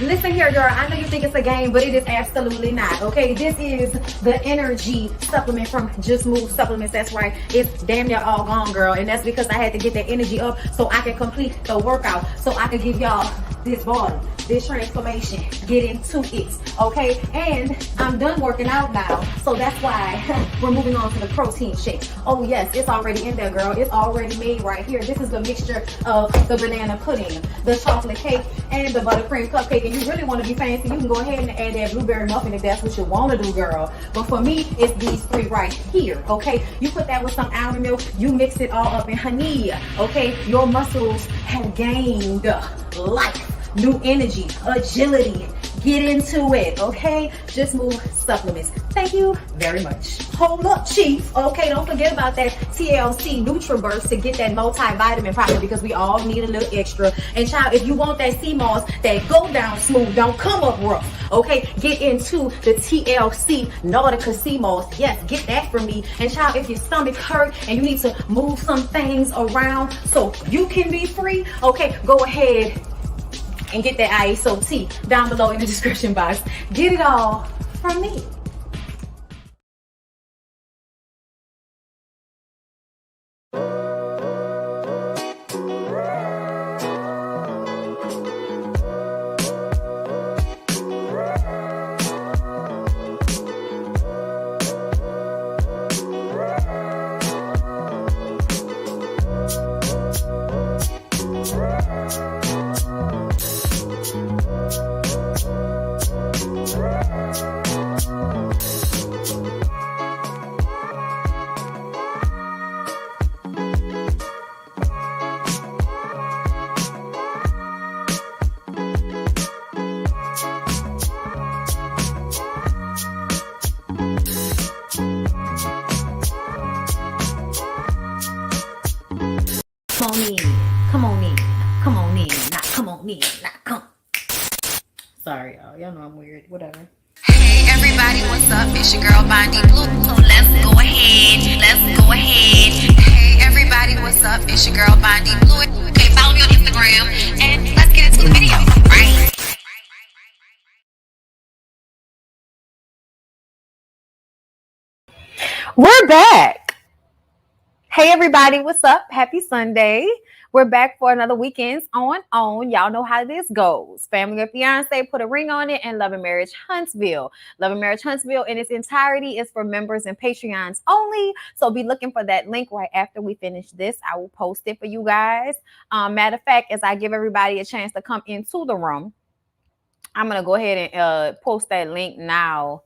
Listen here, girl. I know you think it's a game, but it is absolutely not. Okay, this is the energy supplement from Just Move Supplements. That's right. It's damn near all gone, girl, and that's because I had to get that energy up so I can complete the workout, so I can give y'all this body, this transformation, get into it, okay? And I'm done working out now, so that's why we're moving on to the protein shake. Oh yes, it's already in there, girl. It's already made right here. This is the mixture of the banana pudding, the chocolate cake, and the buttercream cupcake. And you really want to be fancy, you can go ahead and add that blueberry muffin if that's what you want to do, girl. But for me, it's these three right here, okay? You put that with some almond milk, you mix it all up in honey, okay? Your muscles have gained life, new energy, agility. Get into it, okay? Just Move Supplements. Thank you very much. Hold up, Chief. Okay, don't forget about that TLC NutriBurst to get that multivitamin probably, because we all need a little extra. And child, if you want that sea moss that go down smooth, don't come up rough, okay? Get into the TLC Nautica sea moss. Yes, get that from me. And child, if your stomach hurt and you need to move some things around so you can be free, okay, go ahead and get that ISOT down below in the description box. Get it all from me. Come on in, come on in, come on in, not come on in, not come. Sorry, y'all know I'm weird, whatever. Hey everybody, what's up? It's your girl BondyBlue. So let's go ahead. Hey everybody, what's up? It's your girl BondyBlue. Okay, follow me on Instagram and let's get into the video, right? We're back. Hey everybody, what's up? Happy Sunday. We're back for another Weekends on. Y'all know how this goes. Family or Fiance, put a ring on it, and Love and Marriage Huntsville. Love and Marriage Huntsville in its entirety is for members and Patreons only. So be looking for that link right after we finish this. I will post it for you guys. Matter of fact, as I give everybody a chance to come into the room, I'm going to go ahead and post that link now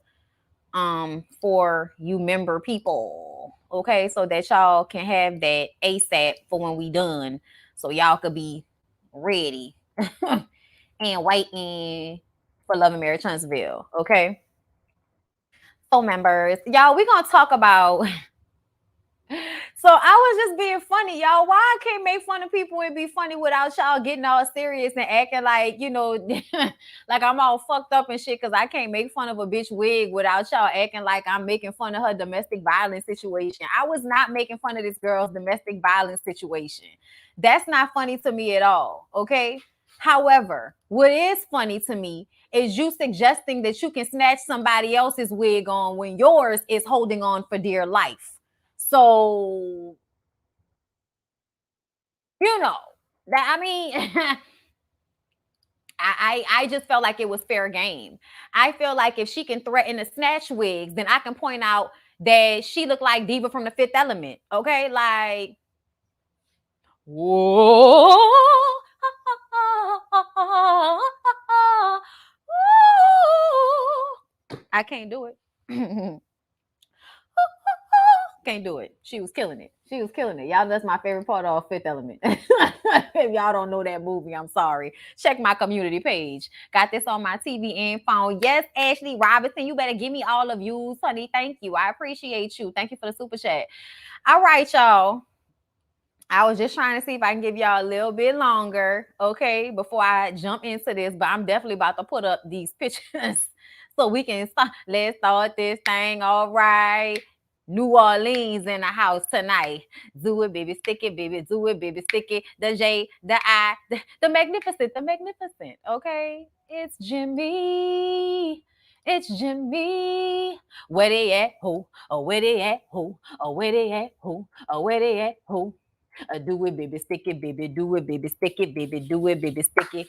for you member people. Okay, so that y'all can have that ASAP for when we done, so y'all could be ready and waiting for Love and Marriage Huntsville. Okay, so members, y'all, we're gonna talk about. So I was just being funny, y'all. Why I can't make fun of people and be funny without y'all getting all serious and acting like, you know, like I'm all fucked up and shit, because I can't make fun of a bitch wig without y'all acting like I'm making fun of her domestic violence situation. I was not making fun of this girl's domestic violence situation. That's not funny to me at all, okay? However, what is funny to me is you suggesting that you can snatch somebody else's wig on when yours is holding on for dear life. So, you know, that, I mean, I just felt like it was fair game. I feel like if she can threaten to snatch wigs, then I can point out that she looked like Diva from the Fifth Element. Okay, like, whoa, I can't do it. Can't do it. She was killing it. Y'all, that's my favorite part of Fifth Element. If y'all don't know that movie, I'm sorry. Check my community page. Got this on my TV and phone. Yes, Ashley Robinson, you better give me all of views, honey. Thank you. I appreciate you. Thank you for the super chat. All right, y'all. I was just trying to see if I can give y'all a little bit longer, okay, before I jump into this. But I'm definitely about to put up these pictures so we can start. Let's start this thing. All right. New Orleans in the house tonight. Do it, baby, stick it, baby. Do it, baby, stick it. The J, the I, the magnificent, the magnificent. Okay, it's Jimmy. It's Jimmy. Where they at? Who? Oh, where they at? Who? Oh, where they at? Who? Oh, where they at? Who? Do it, baby, stick it, baby, do it, baby, stick it, baby, do it, baby, stick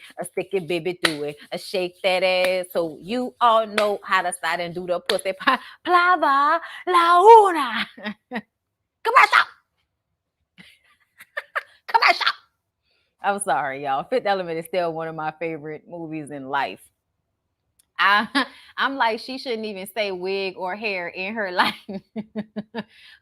it, baby, do it, shake that ass. So you all know how to slide and do the pussy. Plava la una. Come on, shop. Come on, shop. I'm sorry, y'all. Fifth Element is still one of my favorite movies in life. I'm like, she shouldn't even say wig or hair in her life.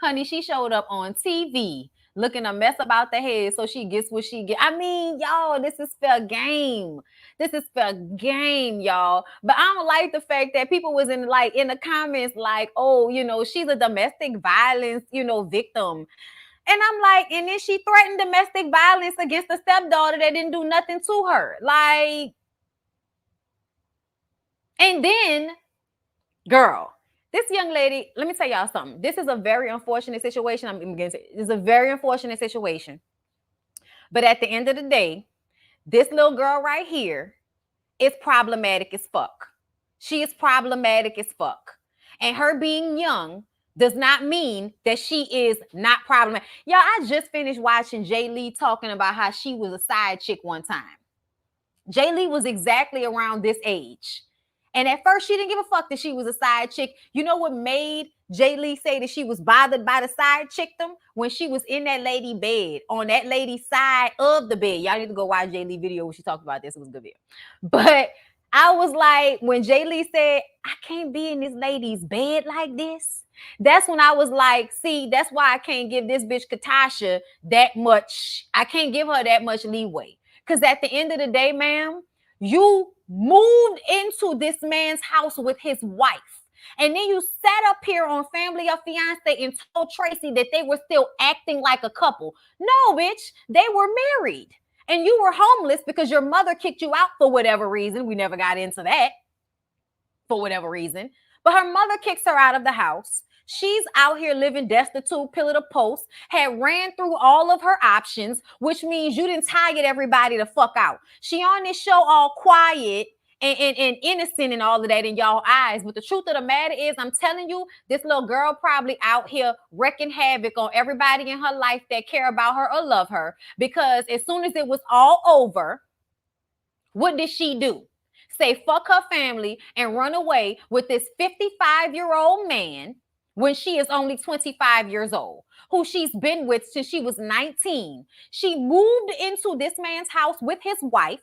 Honey, she showed up on TV looking a mess about the head so she gets what she get. I mean, y'all, this is fair game. This is fair game, y'all. But I don't like the fact that people was in the comments like, oh, she's a domestic violence, victim. And I'm like, and then she threatened domestic violence against the stepdaughter that didn't do nothing to her. Like, and then, girl, this young lady, let me tell y'all something. This is a very unfortunate situation. I'm going to say, this is a very unfortunate situation. But at the end of the day, this little girl right here is problematic as fuck. She is problematic as fuck. And her being young does not mean that she is not problematic. Y'all, I just finished watching Jay Lee talking about how she was a side chick one time. Jay Lee was exactly around this age. And at first, she didn't give a fuck that she was a side chick. You know what made Jay Lee say that she was bothered by the side chickdom? When she was in that lady bed, on that lady's side of the bed. Y'all need to go watch Jay Lee video when she talked about this. It was a good video. But I was like, when Jay Lee said, I can't be in this lady's bed like this, that's when I was like, see, that's why I can't give this bitch Katasha that much. I can't give her that much leeway. Because at the end of the day, ma'am, you moved into this man's house with his wife. And then you sat up here on Family of Fiance and told Tracy that they were still acting like a couple. No, bitch, they were married. And you were homeless because your mother kicked you out for whatever reason. We never got into that. For whatever reason. But her mother kicks her out of the house. She's out here living destitute, pillar to post, had ran through all of her options, which means you didn't target everybody to fuck out. She on this show all quiet and innocent and all of that in y'all eyes. But the truth of the matter is, I'm telling you, this little girl probably out here wreaking havoc on everybody in her life that care about her or love her. Because as soon as it was all over, what did she do? Say fuck her family and run away with this 55-year-old man when she is only 25 years old, who she's been with since she was 19. She moved into this man's house with his wife.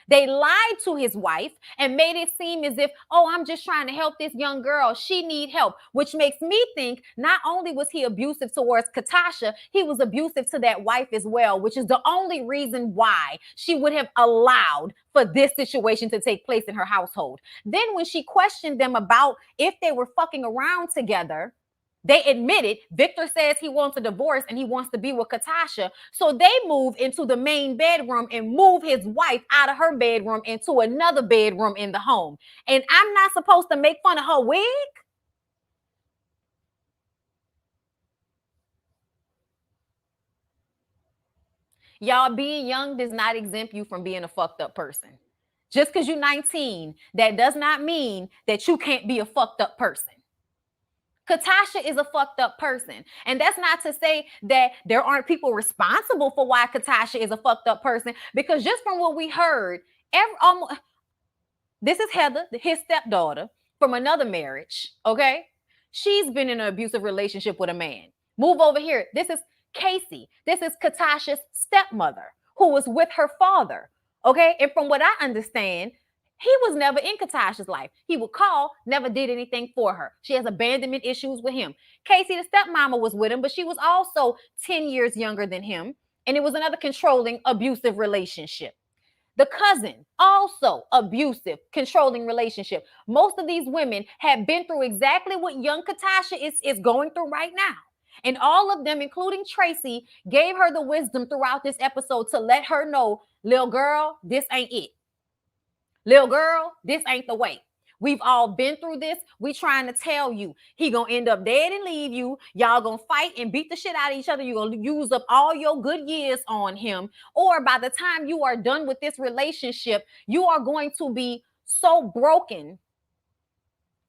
They lied to his wife and made it seem as if, oh, I'm just trying to help this young girl. She need help, which makes me think not only was he abusive towards Katasha, he was abusive to that wife as well, which is the only reason why she would have allowed for this situation to take place in her household. Then when she questioned them about if they were fucking around together, they admitted Victor says he wants a divorce and he wants to be with Katasha. So they move into the main bedroom and move his wife out of her bedroom into another bedroom in the home. And I'm not supposed to make fun of her wig? Y'all, being young does not exempt you from being a fucked up person. Just because you're 19, that does not mean that you can't be a fucked up person. Katasha is a fucked up person. And that's not to say that there aren't people responsible for why Katasha is a fucked up person, because just from what we heard, this is Heather, his stepdaughter from another marriage, okay? She's been in an abusive relationship with a man. Move over here. This is Casey. This is Katasha's stepmother who was with her father, okay? And from what I understand, he was never in Katasha's life. He would call, never did anything for her. She has abandonment issues with him. Casey, the stepmama, was with him, but she was also 10 years younger than him. And it was another controlling, abusive relationship. The cousin, also abusive, controlling relationship. Most of these women have been through exactly what young Katasha is going through right now. And all of them, including Tracy, gave her the wisdom throughout this episode to let her know, little girl, this ain't it. Little girl, this ain't the way. We've all been through this. We trying to tell you he gonna end up dead and leave you. Y'all gonna fight and beat the shit out of each other. You're gonna use up all your good years on him. Or by the time you are done with this relationship, you are going to be so broken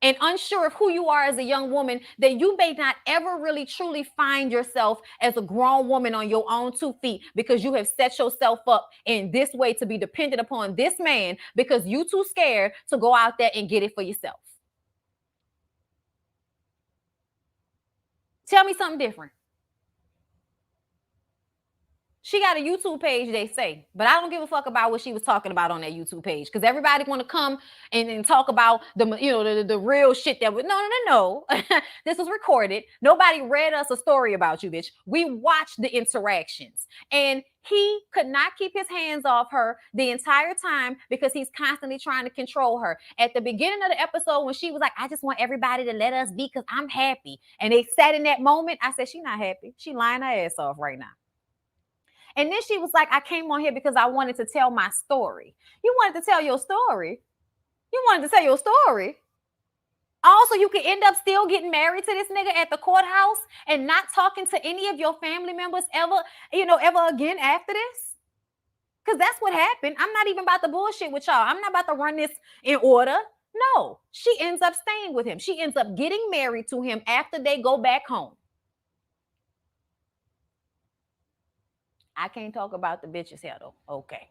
and unsure of who you are as a young woman that you may not ever really truly find yourself as a grown woman on your own 2 feet, because you have set yourself up in this way to be dependent upon this man because you too scared to go out there and get it for yourself. Tell me something different. She got a YouTube page, they say, but I don't give a fuck about what she was talking about on that YouTube page, because everybody want to come and talk about the real shit that was no. This was recorded. Nobody read us a story about you, bitch. We watched the interactions, and he could not keep his hands off her the entire time because he's constantly trying to control her. At the beginning of the episode, when she was like, I just want everybody to let us be because I'm happy, and they sat in that moment, I said, she not happy. She lying her ass off right now. And then she was like, I came on here because I wanted to tell my story. You wanted to tell your story? You wanted to tell your story? Also, you could end up still getting married to this nigga at the courthouse and not talking to any of your family members ever again after this? Because that's what happened. I'm not even about to bullshit with y'all. I'm not about to run this in order. No, she ends up staying with him. She ends up getting married to him after they go back home. I can't talk about the bitches here though. Okay.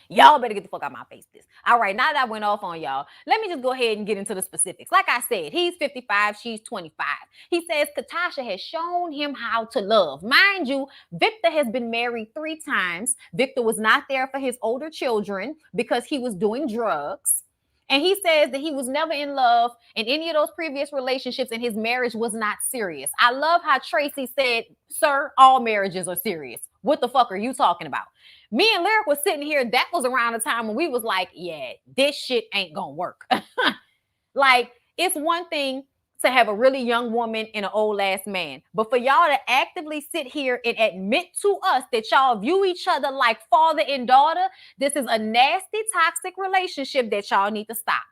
Y'all better get the fuck out of my face this. All right, now that I went off on y'all, let me just go ahead and get into the specifics. Like I said, he's 55, she's 25. He says Katasha has shown him how to love. Mind you, Victor has been married 3 times. Victor was not there for his older children because he was doing drugs. And he says that he was never in love in any of those previous relationships, and his marriage was not serious. I love how Tracy said, sir, all marriages are serious. What the fuck are you talking about? Me and Lyric was sitting here. That was around the time when we was like, yeah, this shit ain't gonna work. Like, it's one thing to have a really young woman and an old ass man, but for y'all to actively sit here and admit to us that y'all view each other like father and daughter, this is a nasty, toxic relationship that y'all need to stop.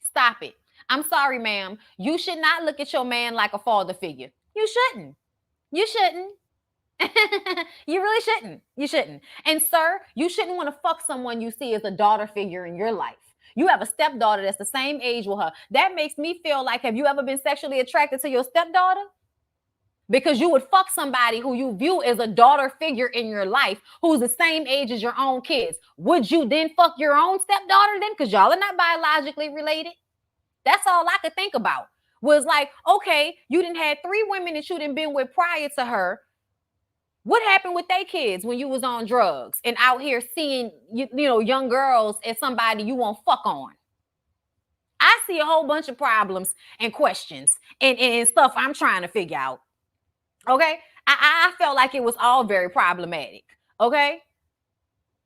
Stop it. I'm sorry, ma'am. You should not look at your man like a father figure. You shouldn't. You shouldn't. You really shouldn't. You shouldn't. And sir, you shouldn't want to fuck someone you see as a daughter figure in your life. You have a stepdaughter that's the same age with her. That makes me feel like, have you ever been sexually attracted to your stepdaughter? Because you would fuck somebody who you view as a daughter figure in your life, who's the same age as your own kids. Would you then fuck your own stepdaughter then? Because y'all are not biologically related. That's all I could think about. Was like, okay, you didn't have 3 women that you didn't been with prior to her. What happened with their kids when you was on drugs and out here seeing young girls as somebody you won't fuck on? I see a whole bunch of problems and questions and stuff I'm trying to figure out. Okay, I felt like it was all very problematic. Okay,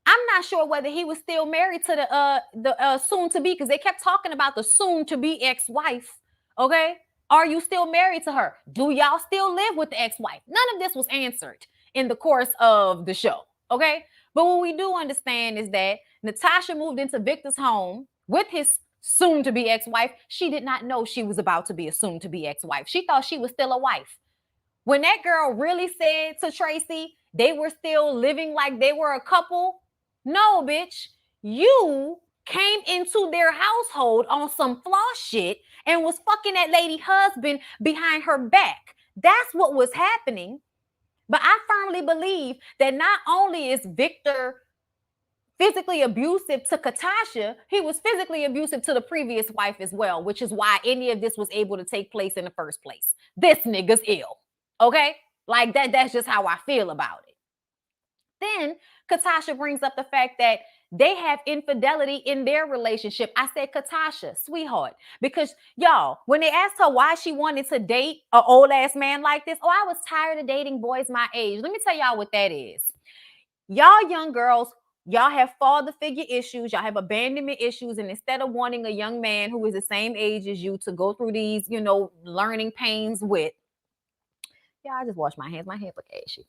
I'm not sure whether he was still married to the soon to be, because they kept talking about the soon to be ex-wife. Okay, are you still married to her? Do y'all still live with the ex-wife? None of this was answered in the course of the show. Okay, but what we do understand is that Natasha moved into Victor's home with his soon to be ex-wife. She did not know she was about to be a soon to be ex-wife. She thought she was still a wife. When that girl really said to Tracy they were still living like they were a couple, no, bitch, you came into their household on some flaw shit and was fucking that lady husband behind her back. That's what was happening. But I firmly believe that not only is Victor physically abusive to Katasha, he was physically abusive to the previous wife as well, which is why any of this was able to take place in the first place. This nigga's ill. Okay? Like that's just how I feel about it. Then Katasha brings up the fact that they have infidelity in their relationship. I said, Katasha, sweetheart, because y'all, when they asked her why she wanted to date an old ass man like this, I was tired of dating boys my age. Let me tell y'all what that is. Y'all young girls, y'all have father figure issues, y'all have abandonment issues, and instead of wanting a young man who is the same age as you to go through these, learning pains with, I just wash my hands. My hands look ashy.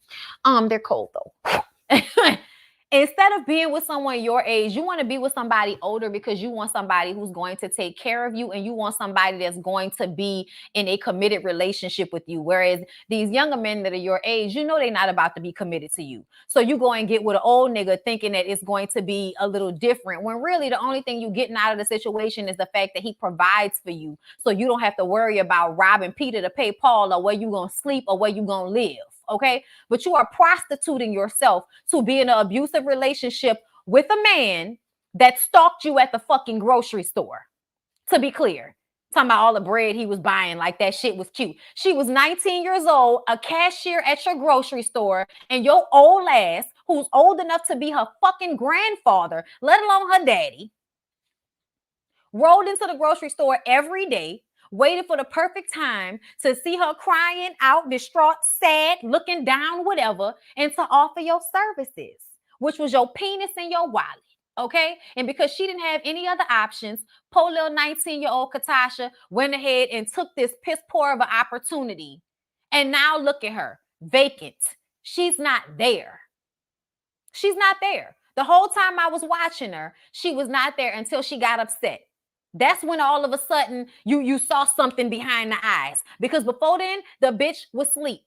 They're cold though. Instead of being with someone your age, you want to be with somebody older because you want somebody who's going to take care of you and you want somebody that's going to be in a committed relationship with you. Whereas these younger men that are your age, you know they're not about to be committed to you. So you go and get with an old nigga thinking that it's going to be a little different when really the only thing you're getting out of the situation is the fact that he provides for you. So you don't have to worry about robbing Peter to pay Paul or where you going to sleep or where you going to live. Okay, but you are prostituting yourself to be in an abusive relationship with a man that stalked you at the fucking grocery store. To be clear, talking about all the bread he was buying, like that shit was cute. She was 19 years old, a cashier at your grocery store, and your old ass, who's old enough to be her fucking grandfather, let alone her daddy, rolled into the grocery store every day, waited for the perfect time to see her crying out, distraught, sad, looking down, whatever, and to offer your services, which was your penis and your wallet. Okay. And because she didn't have any other options, poor little 19-year-old Katasha went ahead and took this piss poor of an opportunity. And now look at her, vacant. She's not there. She's not there. The whole time I was watching her, she was not there until she got upset. That's when all of a sudden you saw something behind the eyes. Because before then, the bitch was asleep.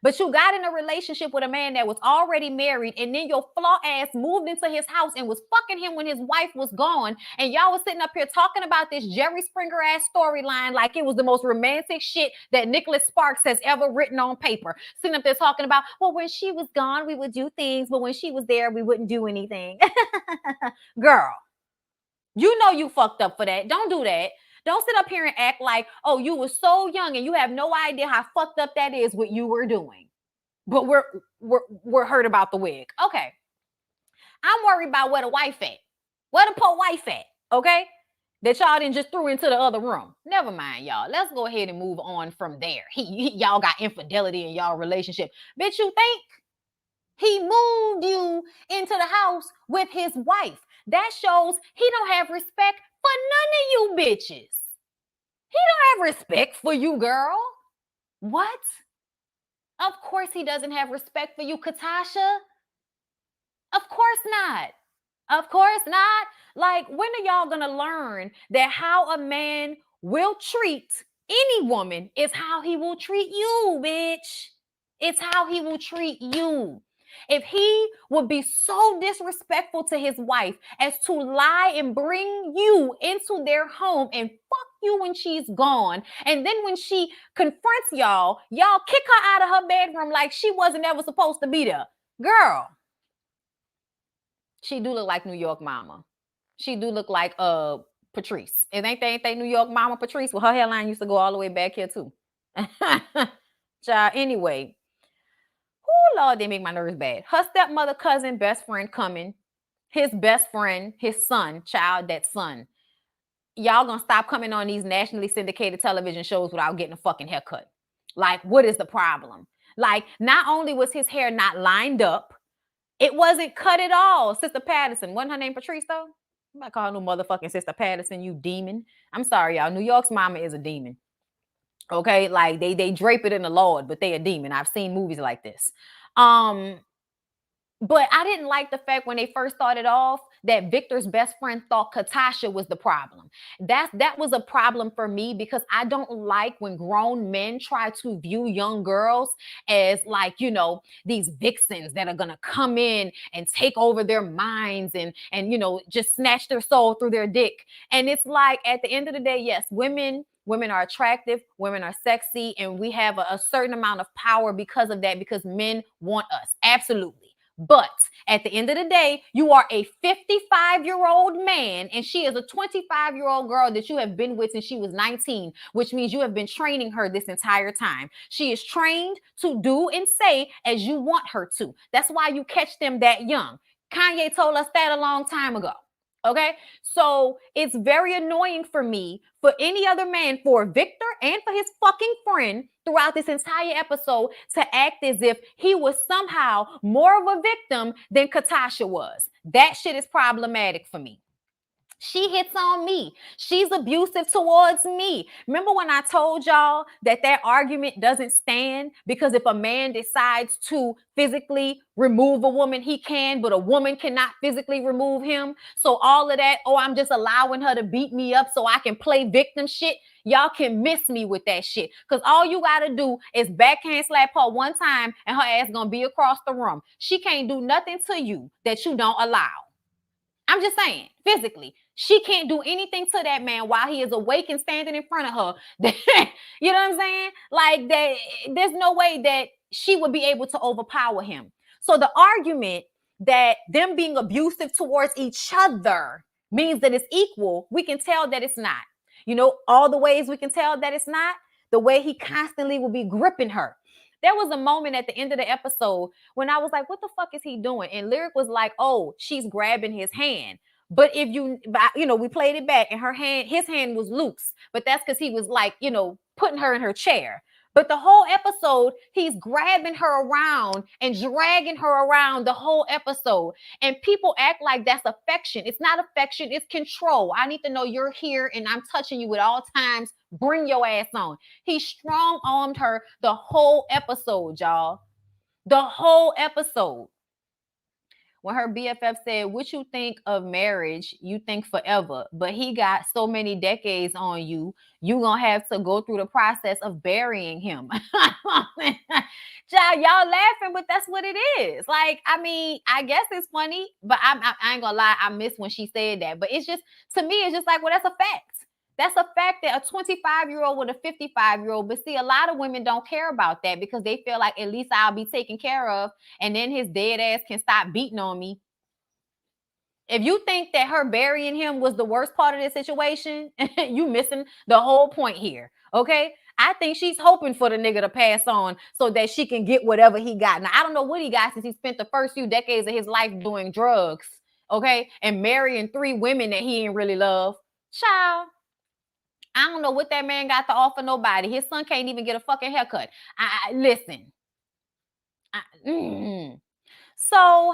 But you got in a relationship with a man that was already married, and then your flaw ass moved into his house and was fucking him when his wife was gone. And y'all was sitting up here talking about this Jerry Springer ass storyline like it was the most romantic shit that Nicholas Sparks has ever written on paper. Sitting up there talking about, well, when she was gone, we would do things, but when she was there, we wouldn't do anything. Girl, you know you fucked up for that. Don't do that. Don't sit up here and act like, oh, you were so young and you have no idea how fucked up that is what you were doing. But we're hurt about the wig. Okay. I'm worried about where the wife at. Where the poor wife at? Okay. That y'all didn't just threw into the other room. Never mind, y'all. Let's go ahead and move on from there. Y'all got infidelity in y'all relationship. Bitch, you think? He moved you into the house with his wife. That shows he don't have respect for none of you bitches. He don't have respect for you, girl. What? Of course he doesn't have respect for you, Katasha. Of course not. Of course not. Like, when are y'all gonna learn that how a man will treat any woman is how he will treat you, bitch? It's how he will treat you. If he would be so disrespectful to his wife as to lie and bring you into their home and fuck you when she's gone, and then when she confronts y'all kick her out of her bedroom like she wasn't ever supposed to be there. Girl, she do look like New York mama. She do look like Patrice. And ain't they New York mama Patrice? Well, her hairline used to go all the way back here too. Child, anyway. Oh, Lord, they make my nerves bad. Her stepmother, cousin, best friend coming. His best friend, his son, child, that son. Y'all gonna stop coming on these nationally syndicated television shows without getting a fucking haircut. Like, what is the problem? Like, not only was his hair not lined up, it wasn't cut at all. Sister Patterson, wasn't her name Patrice though? I'm not calling no motherfucking Sister Patterson, you demon. I'm sorry, y'all. New York's mama is a demon. Okay, like they drape it in the Lord, but they a demon. I've seen movies like this. But I didn't like the fact when they first started off that Victor's best friend thought Katasha was the problem. That was a problem for me because I don't like when grown men try to view young girls as like, you know, these vixens that are going to come in and take over their minds and you know, just snatch their soul through their dick. And it's like at the end of the day, yes, women are attractive, women are sexy, and we have a certain amount of power because of that, because men want us. Absolutely. But at the end of the day, you are a 55-year-old man and she is a 25-year-old girl that you have been with since she was 19, which means you have been training her this entire time. She is trained to do and say as you want her to. That's why you catch them that young. Kanye told us that a long time ago. Okay, so it's very annoying for me, for any other man, for Victor and for his fucking friend throughout this entire episode to act as if he was somehow more of a victim than Katasha was. That shit is problematic for me. She hits on me. She's abusive towards me. Remember when I told y'all that argument doesn't stand? Because if a man decides to physically remove a woman, he can, but a woman cannot physically remove him. So all of that, oh, I'm just allowing her to beat me up so I can play victim shit. Y'all can miss me with that shit. Because all you got to do is backhand slap her one time and her ass going to be across the room. She can't do nothing to you that you don't allow. I'm just saying, physically, she can't do anything to that man while he is awake and standing in front of her. You know what I'm saying? Like that, there's no way that she would be able to overpower him. So the argument that them being abusive towards each other means that it's equal, we can tell that it's not. You know, all the ways we can tell that it's not, the way he constantly will be gripping her. There was a moment at the end of the episode when I was like, what the fuck is he doing? And Lyric was like, oh, she's grabbing his hand. But if we played it back and his hand was loose, but that's because he was like, putting her in her chair. But the whole episode, he's grabbing her around and dragging her around the whole episode. And people act like that's affection. It's not affection, it's control. I need to know you're here and I'm touching you at all times. Bring your ass on. He strong-armed her the whole episode, y'all. The whole episode. When her BFF said, what you think of marriage, you think forever, but he got so many decades on you, you gonna have to go through the process of burying him. Y'all laughing, but that's what it is. Like, I mean, I guess it's funny, but I ain't gonna lie, I miss when she said that. But it's just, to me, it's just like, well, that's a fact. That's a fact that a 25-year-old with a 55-year-old, but see, a lot of women don't care about that because they feel like at least I'll be taken care of and then his dead ass can stop beating on me. If you think that her burying him was the worst part of the situation, you missing the whole point here, okay? I think she's hoping for the nigga to pass on so that she can get whatever he got. Now, I don't know what he got since he spent the first few decades of his life doing drugs, okay? And marrying 3 women that he ain't really love. Child. I don't know what that man got to offer nobody. His son can't even get a fucking haircut. Listen. So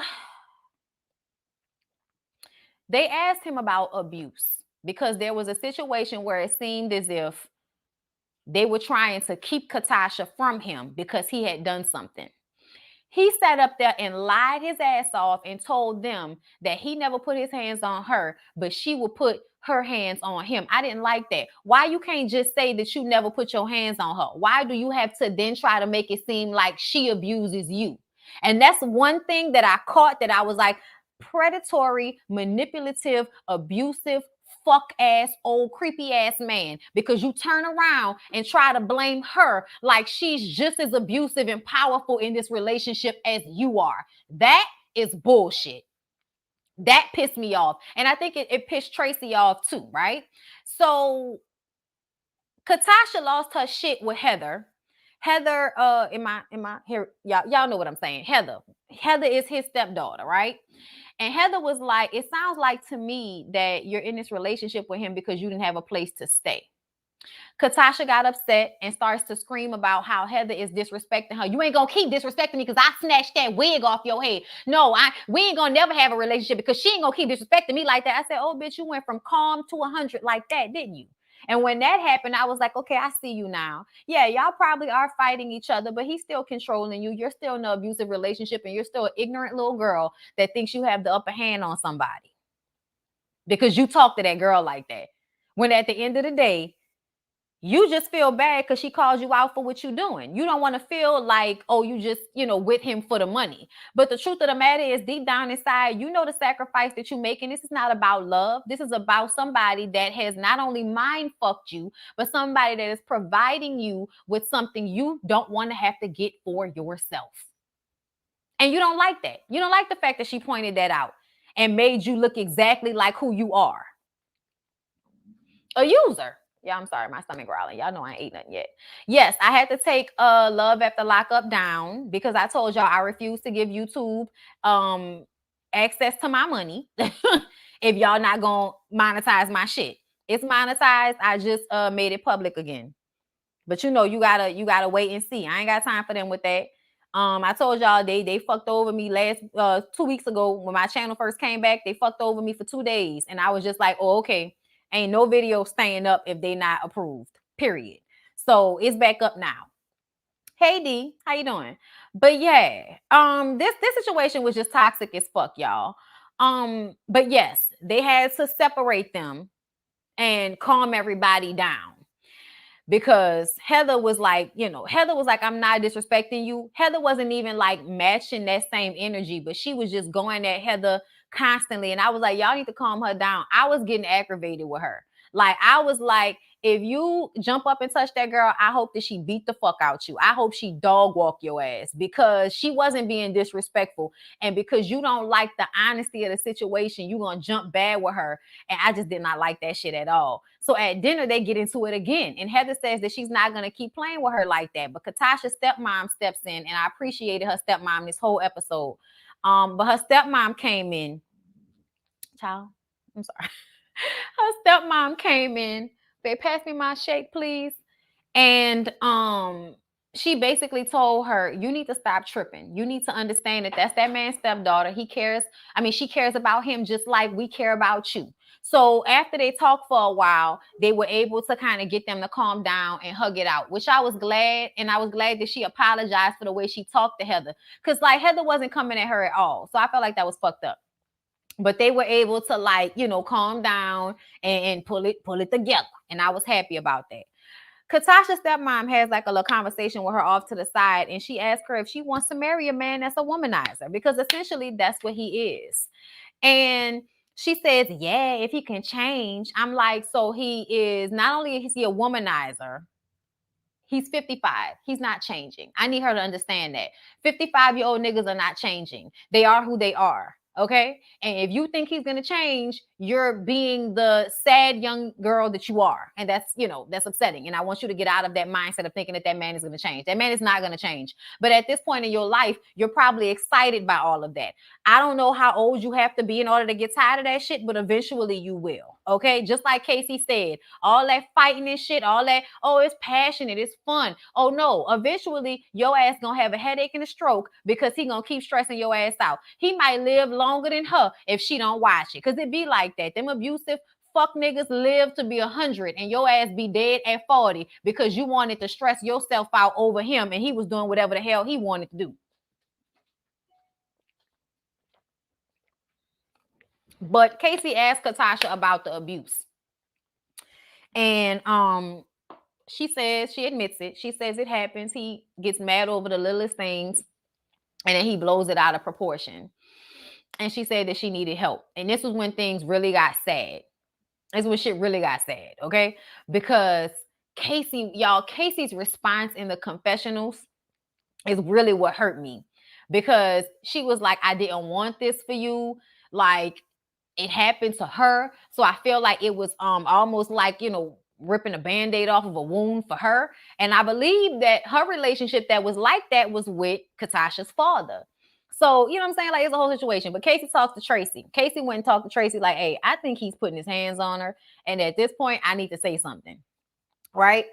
they asked him about abuse because there was a situation where it seemed as if they were trying to keep Katasha from him because he had done something. He sat up there and lied his ass off and told them that he never put his hands on her, but she would put her hands on him. I didn't like that. Why you can't just say that you never put your hands on her? Why do you have to then try to make it seem like she abuses you? And that's one thing that I caught that I was like, predatory, manipulative, abusive, fuck ass, old creepy ass man, because you turn around and try to blame her like she's just as abusive and powerful in this relationship as you are. That is bullshit. That pissed me off. And I think it pissed Tracy off too, right? So Katasha lost her shit with Heather. Heather, am I here? Y'all know what I'm saying. Heather is his stepdaughter, right? And Heather was like, it sounds like to me that you're in this relationship with him because you didn't have a place to stay. Katasha got upset and starts to scream about how Heather is disrespecting her. You ain't gonna keep disrespecting me because I snatched that wig off your head. No, we ain't gonna never have a relationship because she ain't gonna keep disrespecting me like that. I said, oh, bitch, you went from calm to 100 like that, didn't you? And when that happened, I was like, okay, I see you now. Yeah, y'all probably are fighting each other, but he's still controlling you. You're still in an abusive relationship and you're still an ignorant little girl that thinks you have the upper hand on somebody because you talk to that girl like that. When at the end of the day, you just feel bad because she calls you out for what you're doing. You don't want to feel like, oh, you just, with him for the money. But the truth of the matter is, deep down inside, the sacrifice that you're making. This is not about love. This is about somebody that has not only mind fucked you, but somebody that is providing you with something you don't want to have to get for yourself. And you don't like that. You don't like the fact that she pointed that out and made you look exactly like who you are. A user. Yeah, I'm sorry, my stomach growling. Y'all know I ain't eating nothing yet. Yes, I had to take Love After Lockup down because I told y'all I refuse to give YouTube access to my money if y'all not gonna monetize my shit. It's monetized. I just made it public again. But you gotta wait and see. I ain't got time for them with that. I told y'all they fucked over me last 2 weeks ago when my channel first came back. They fucked over me for 2 days, and I was just like, oh, okay, ain't no video staying up if they not approved. Period. So it's back up now. Hey D, how you doing? But yeah, this situation was just toxic as fuck, y'all. But yes, they had to separate them and calm everybody down because Heather was like, I'm not disrespecting you. Heather wasn't even like matching that same energy, but she was just going at Heather constantly. And I was like, y'all need to calm her down. I was getting aggravated with her. Like, I was like, if you jump up and touch that girl, I hope that she beat the fuck out you. I hope she dog walk your ass because she wasn't being disrespectful. And because you don't like the honesty of the situation, you're going to jump bad with her. And I just did not like that shit at all. So at dinner, they get into it again. And Heather says that she's not going to keep playing with her like that. But Katasha's stepmom steps in, and I appreciated her stepmom this whole episode. But her stepmom came in. Child, I'm sorry. Her stepmom came in. They passed me my shake, please. And she basically told her, you need to stop tripping. You need to understand that that's that man's stepdaughter. He cares. I mean, she cares about him just like we care about you. So after they talked for a while, they were able to kind of get them to calm down and hug it out, which I was glad. And I was glad that she apologized for the way she talked to Heather. Because like Heather wasn't coming at her at all. So I felt like that was fucked up. But they were able to like, calm down and pull it together. And I was happy about that. Katasha's stepmom has like a little conversation with her off to the side, and she asked her if she wants to marry a man that's a womanizer, because essentially that's what he is. And she says, yeah, if he can change. I'm like, so he is, not only is he a womanizer, he's 55. He's not changing. I need her to understand that. 55-year-old niggas are not changing. They are who they are. Okay. And if you think he's going to change, you're being the sad young girl that you are. And that's upsetting. And I want you to get out of that mindset of thinking that that man is going to change. That man is not going to change. But at this point in your life, you're probably excited by all of that. I don't know how old you have to be in order to get tired of that shit, but eventually you will. Okay. Just like Casey said, all that fighting and shit, all that, oh, it's passionate, it's fun. Oh no, eventually your ass gonna have a headache and a stroke because he gonna keep stressing your ass out. He might live longer than her if she don't watch it. Cause it be like that. Them abusive fuck niggas live to be 100 and your ass be dead at 40 because you wanted to stress yourself out over him and he was doing whatever the hell he wanted to do. But Casey asked Katasha about the abuse. And she says, she admits it. She says it happens. He gets mad over the littlest things and then he blows it out of proportion. And she said that she needed help. And this was when things really got sad. This is when shit really got sad, okay? Because Casey's response in the confessionals is really what hurt me. Because she was like, I didn't want this for you. Like, it happened to her. So I feel like it was almost like, ripping a Band-Aid off of a wound for her. And I believe that her relationship that was like that was with Katasha's father. So, you know what I'm saying? Like, it's a whole situation. But Casey talks to Tracy. Casey went and talked to Tracy like, hey, I think he's putting his hands on her. And at this point, I need to say something. Right?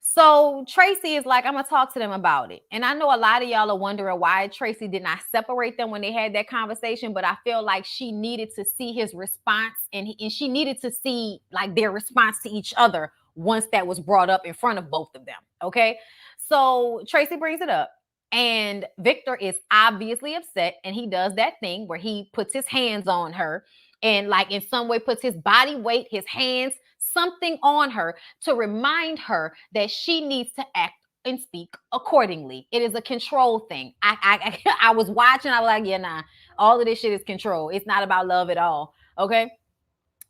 So Tracy is like, I'm going to talk to them about it. And I know a lot of y'all are wondering why Tracy did not separate them when they had that conversation. But I feel like she needed to see his response and she needed to see like their response to each other once that was brought up in front of both of them. Okay. So Tracy brings it up. And Victor is obviously upset. And he does that thing where he puts his hands on her and like in some way puts his body weight, his hands, something on her to remind her that she needs to act and speak accordingly. It is a control thing. I was watching. I was like, yeah, nah, all of this shit is control. It's not about love at all. Okay.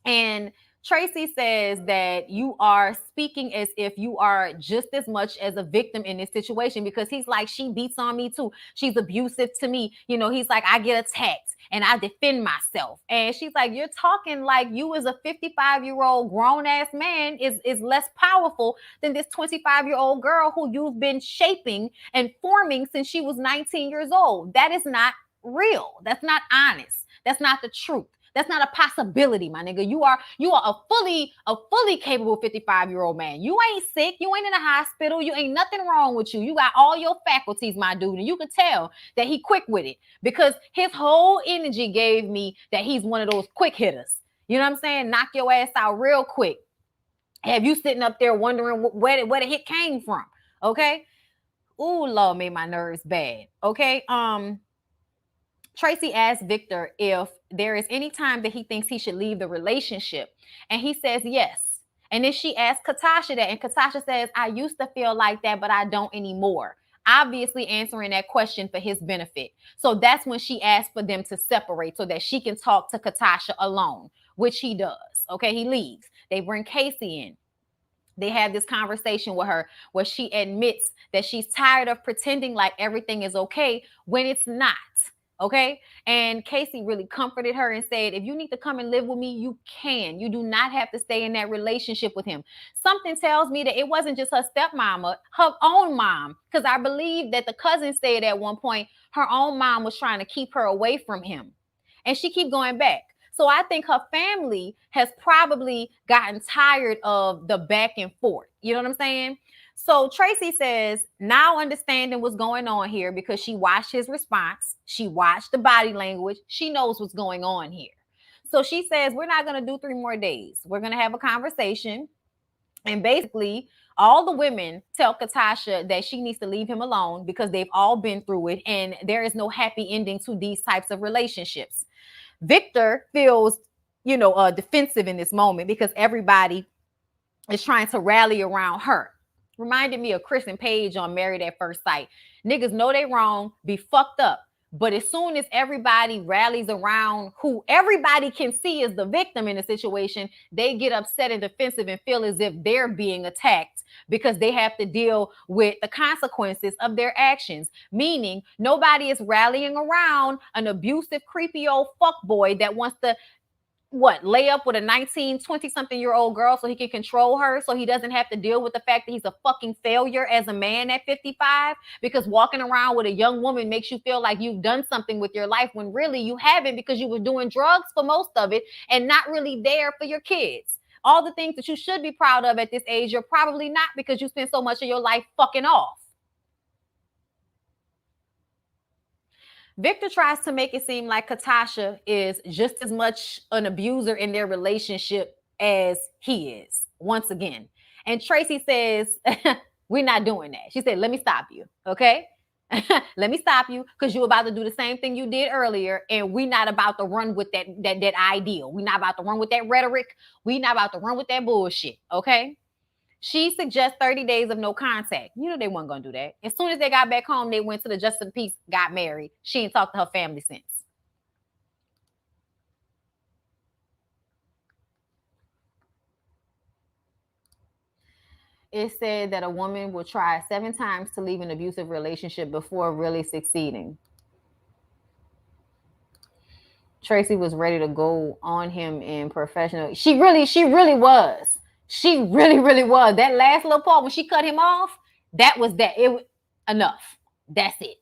And Tracy says that you are speaking as if you are just as much as a victim in this situation because he's like, she beats on me too. She's abusive to me. He's like, I get attacked and I defend myself. And she's like, you're talking like you as a 55-year-old grown ass man is less powerful than this 25-year-old girl who you've been shaping and forming since she was 19 years old. That is not real. That's not honest. That's not the truth. That's not a possibility, my nigga. You are a fully capable 55-year-old man. You ain't sick. You ain't in a hospital. You ain't nothing wrong with you. You got all your faculties, my dude. And you could tell that he quick with it because his whole energy gave me that he's one of those quick hitters. You know what I'm saying? Knock your ass out real quick. Have you sitting up there wondering where the hit came from? Okay. Ooh, Lord, made my nerves bad. Okay. Tracy asked Victor if there is any time that he thinks he should leave the relationship. And he says yes. And then she asked Katasha that. And Katasha says, I used to feel like that, but I don't anymore. Obviously answering that question for his benefit. So that's when she asked for them to separate so that she can talk to Katasha alone, which he does. Okay, he leaves. They bring Casey in. They have this conversation with her where she admits that she's tired of pretending like everything is okay when it's not. Okay. And Casey really comforted her and said, if you need to come and live with me, you can. You do not have to stay in that relationship with him. Something tells me that it wasn't just her stepmama, her own mom, because I believe that the cousin said at one point her own mom was trying to keep her away from him. And she keep going back. So I think her family has probably gotten tired of the back and forth. You know what I'm saying? So Tracy says, now understanding what's going on here because she watched his response. She watched the body language. She knows what's going on here. So she says, we're not going to do 3 more days. We're going to have a conversation. And basically, all the women tell Katasha that she needs to leave him alone because they've all been through it. And there is no happy ending to these types of relationships. Victor feels, defensive in this moment because everybody is trying to rally around her. Reminded me of Chris and Paige on Married at First Sight. Niggas know they wrong, be fucked up. But as soon as everybody rallies around who everybody can see is the victim in the situation, they get upset and defensive and feel as if they're being attacked because they have to deal with the consequences of their actions. Meaning nobody is rallying around an abusive, creepy old fuckboy that wants to lay up with a 19, 20-something-year-old girl so he can control her, so he doesn't have to deal with the fact that he's a fucking failure as a man at 55, because walking around with a young woman makes you feel like you've done something with your life when really you haven't, because you were doing drugs for most of it and not really there for your kids. All the things that you should be proud of at this age, you're probably not, because you spent so much of your life fucking off. Victor tries to make it seem like Katasha is just as much an abuser in their relationship as he is, once again. And Tracy says, we're not doing that. She said, let me stop you, okay? Let me stop you, because you're about to do the same thing you did earlier, and we're not about to run with that ideal. We're not about to run with that rhetoric. We're not about to run with that bullshit, okay? She suggests 30 days of no contact. You know they weren't going to do that. As soon as they got back home, they went to the Justice of the Peace, got married. She ain't talked to her family since. It said that a woman will try 7 times to leave an abusive relationship before really succeeding. Tracy was ready to go on him in professional. She really was. She really was. That last little part when she cut him off, that was that. It was enough. That's it.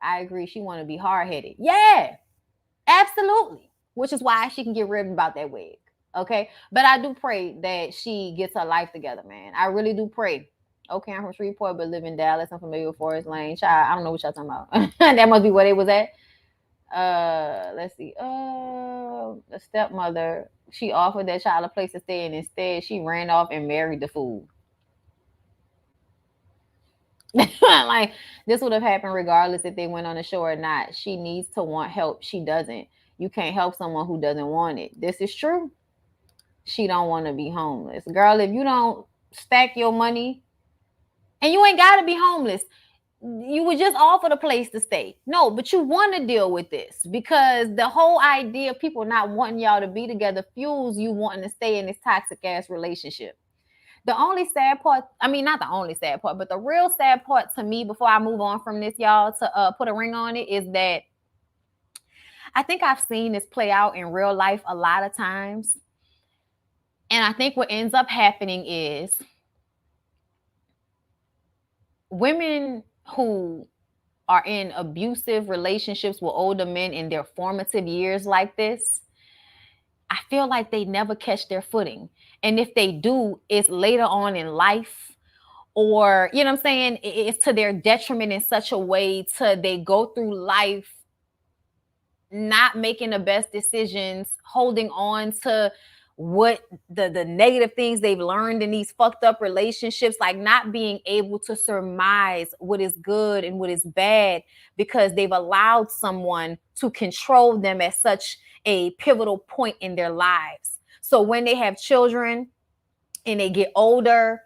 I agree. She want to be hard-headed. Yeah, absolutely. Which is why she can get rid about that wig. Okay. But I do pray that she gets her life together, man. I really do pray. Okay, I'm from Shreveport, but live in Dallas. I'm familiar with Forest Lane. Child, I don't know what y'all talking about. That must be where they was at. Let's see. The stepmother, she offered that child a place to stay, and instead she ran off and married the fool. Like, this would have happened regardless if they went on the show or not. She needs to want help. She doesn't. You can't help someone who doesn't want it. This is true. She don't want to be homeless. Girl, if you don't stack your money, and you ain't got to be homeless, you would just offer the place to stay. No, but you want to deal with this, because the whole idea of people not wanting y'all to be together fuels you wanting to stay in this toxic ass relationship. The only sad part, I mean, not the only sad part, but the real sad part to me before I move on from this, y'all, to put a ring on it, is that I think I've seen this play out in real life a lot of times. And I think what ends up happening is women who are in abusive relationships with older men in their formative years like this, I feel like they never catch their footing. And if they do, it's later on in life, or, you know what I'm saying? It's to their detriment in such a way to they go through life not making the best decisions, holding on to what the negative things they've learned in these fucked up relationships, like not being able to surmise what is good and what is bad because they've allowed someone to control them at such a pivotal point in their lives. So when they have children and they get older,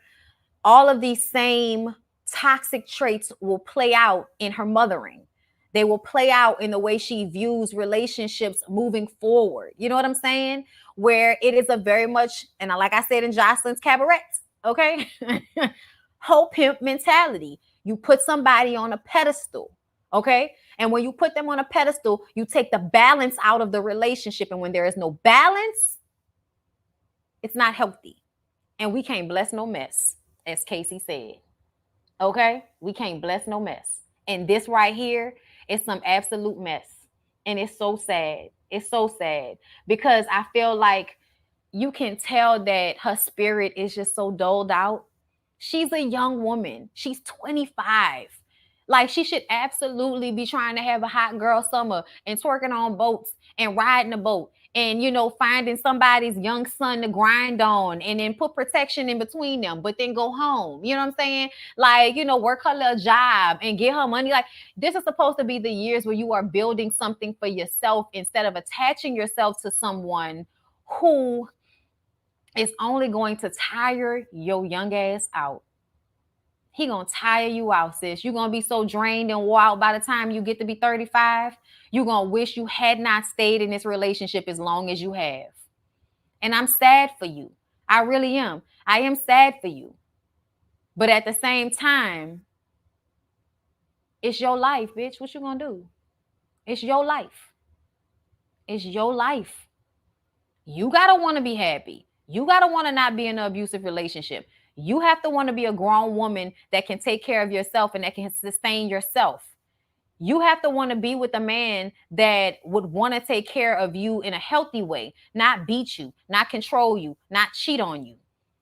all of these same toxic traits will play out in her mothering. They will play out in the way she views relationships moving forward. You know what I'm saying? Where it is a very much, and like I said in Jocelyn's Cabaret, okay? Whole pimp mentality. You put somebody on a pedestal, okay? And when you put them on a pedestal, you take the balance out of the relationship. And when there is no balance, it's not healthy. And we can't bless no mess, as Casey said. Okay? We can't bless no mess. And this right here is some absolute mess. And it's so sad. It's so sad because I feel like you can tell that her spirit is just so doled out. She's a young woman. She's 25. Like, she should absolutely be trying to have a hot girl summer and twerking on boats and riding a boat and, you know, finding somebody's young son to grind on and then put protection in between them, but then go home. You know what I'm saying? Like, you know, work her little job and get her money. Like, this is supposed to be the years where you are building something for yourself instead of attaching yourself to someone who is only going to tire your young ass out. He gonna tire you out, sis. You're gonna be so drained and wore out by the time you get to be 35. You're gonna wish you had not stayed in this relationship as long as you have. And I'm sad for you. I really am. I am sad for you. But at the same time, it's your life, bitch. What you gonna do? It's your life. It's your life. You gotta want to be happy. You gotta want to not be in an abusive relationship. You have to want to be a grown woman that can take care of yourself and that can sustain yourself. You have to want to be with a man that would want to take care of you in a healthy way, not beat you, not control you, not cheat on you.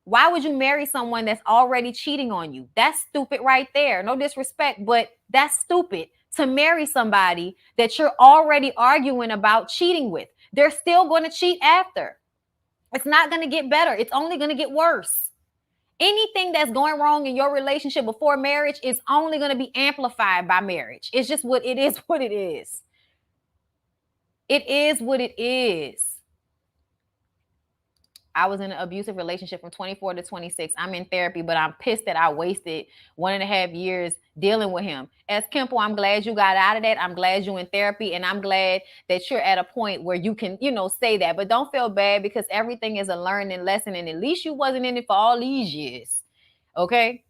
Why would you marry someone that's already cheating on you? That's stupid right there. No disrespect, but that's stupid to marry somebody that you're already arguing about cheating with. They're still going to cheat after. It's not going to get better. It's only going to get worse. Anything that's going wrong in your relationship before marriage is only going to be amplified by marriage. It's just what it is, what it is. It is what it is. I was in an abusive relationship from 24 to 26. I'm in therapy, but I'm pissed that I wasted 1.5 years dealing with him. As Kimple, I'm glad you got out of that. I'm glad you're in therapy, and I'm glad that you're at a point where you can, you know, say that. But don't feel bad because everything is a learning lesson, and at least you wasn't in it for all these years. Okay?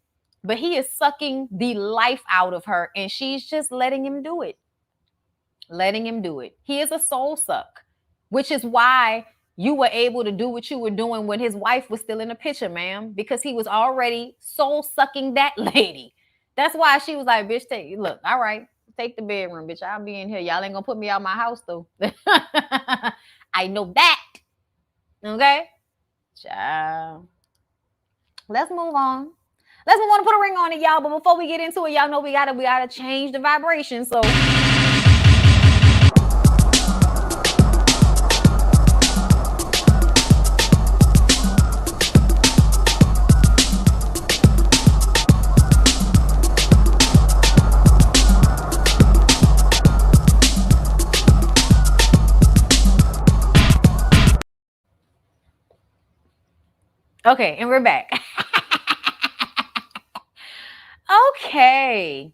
But he is sucking the life out of her, and she's just letting him do it. Letting him do it. He is a soul suck, which is why you were able to do what you were doing when his wife was still in the picture, ma'am, because he was already soul sucking that lady. That's why she was like, bitch, look, all right, take the bedroom, bitch. I'll be in here. Y'all ain't gonna put me out my house, though. I know that. Okay? Child. Let's move on. Let's move on to put a ring on it, y'all. But before we get into it, y'all know we gotta change the vibration. So okay, and we're back. Okay.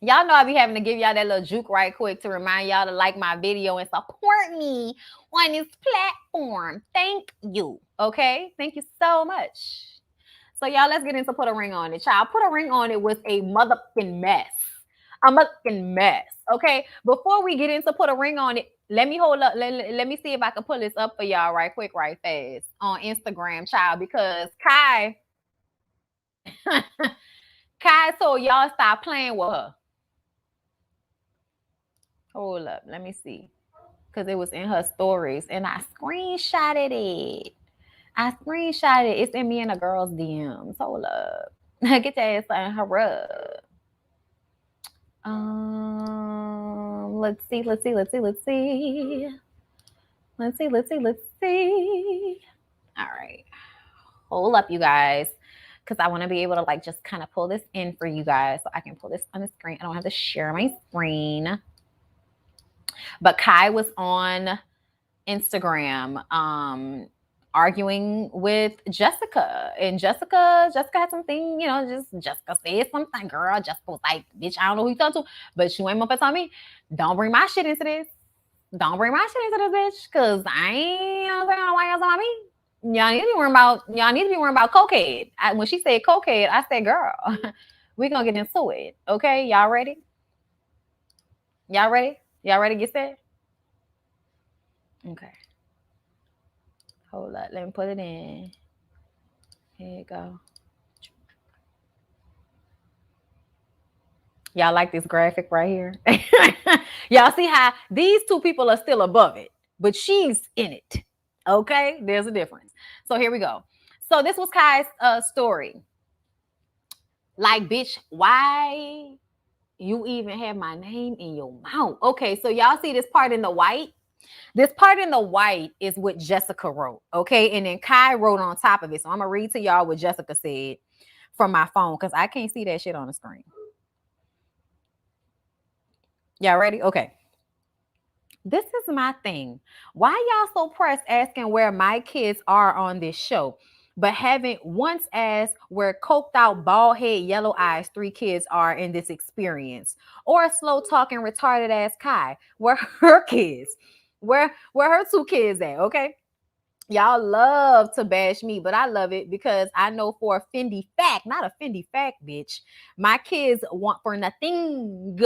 Y'all know I be having to give y'all that little juke right quick to remind y'all to like my video and support me on this platform. Thank you. Okay? Thank you so much. So y'all, let's get into put a ring on it. Child, put a ring on it was a motherfucking mess. A motherfucking mess. Okay? Before we get into put a ring on it, let me hold up. Let me see if I can pull this up for y'all right quick, right fast on Instagram, child, because Kai told y'all stop playing with her. Hold up. Let me see. because it was in her stories and I screenshotted it. It's in me and a girl's DMs. Hold up. Get your ass on her up. Let's see. All right. Hold up, you guys. Because I want to be able to like just kind of pull this in for you guys so I can pull this on the screen. I don't have to share my screen. But Kai was on Instagram arguing with Jessica. And Jessica had something, just Jessica said something, girl. Jessica was like, bitch, I don't know who you talking to, but you ain't motherfucking on me. Don't bring my shit into this. Don't bring my shit into this, bitch, because I ain't know why y'all talking about me. Y'all need to be worrying about cokehead. When she said cokehead, I said, girl, we gonna get into it. Okay, y'all ready? Y'all ready to get set? Okay. Hold up. Let me put it in. Here you go. Y'all like this graphic right here? Y'all see how these two people are still above it, but she's in it. Okay? There's a difference. So here we go. So this was Kai's story. Like, bitch, why you even have my name in your mouth? Okay, so y'all see this part in the white? This part in the white is what Jessica wrote, okay? And then Kai wrote on top of it. So I'm going to read to y'all what Jessica said from my phone because I can't see that shit on the screen. Y'all ready? Okay. This is my thing. Why y'all so pressed asking where my kids are on this show, but haven't once asked where coked out, bald head, yellow eyes 3 kids are in this experience? Or slow talking, retarded ass Kai, where her kids, where her 2 kids at, okay? Y'all love to bash me, but I love it because I know for a Fendi fact, not a Fendi fact, bitch, my kids want for nothing.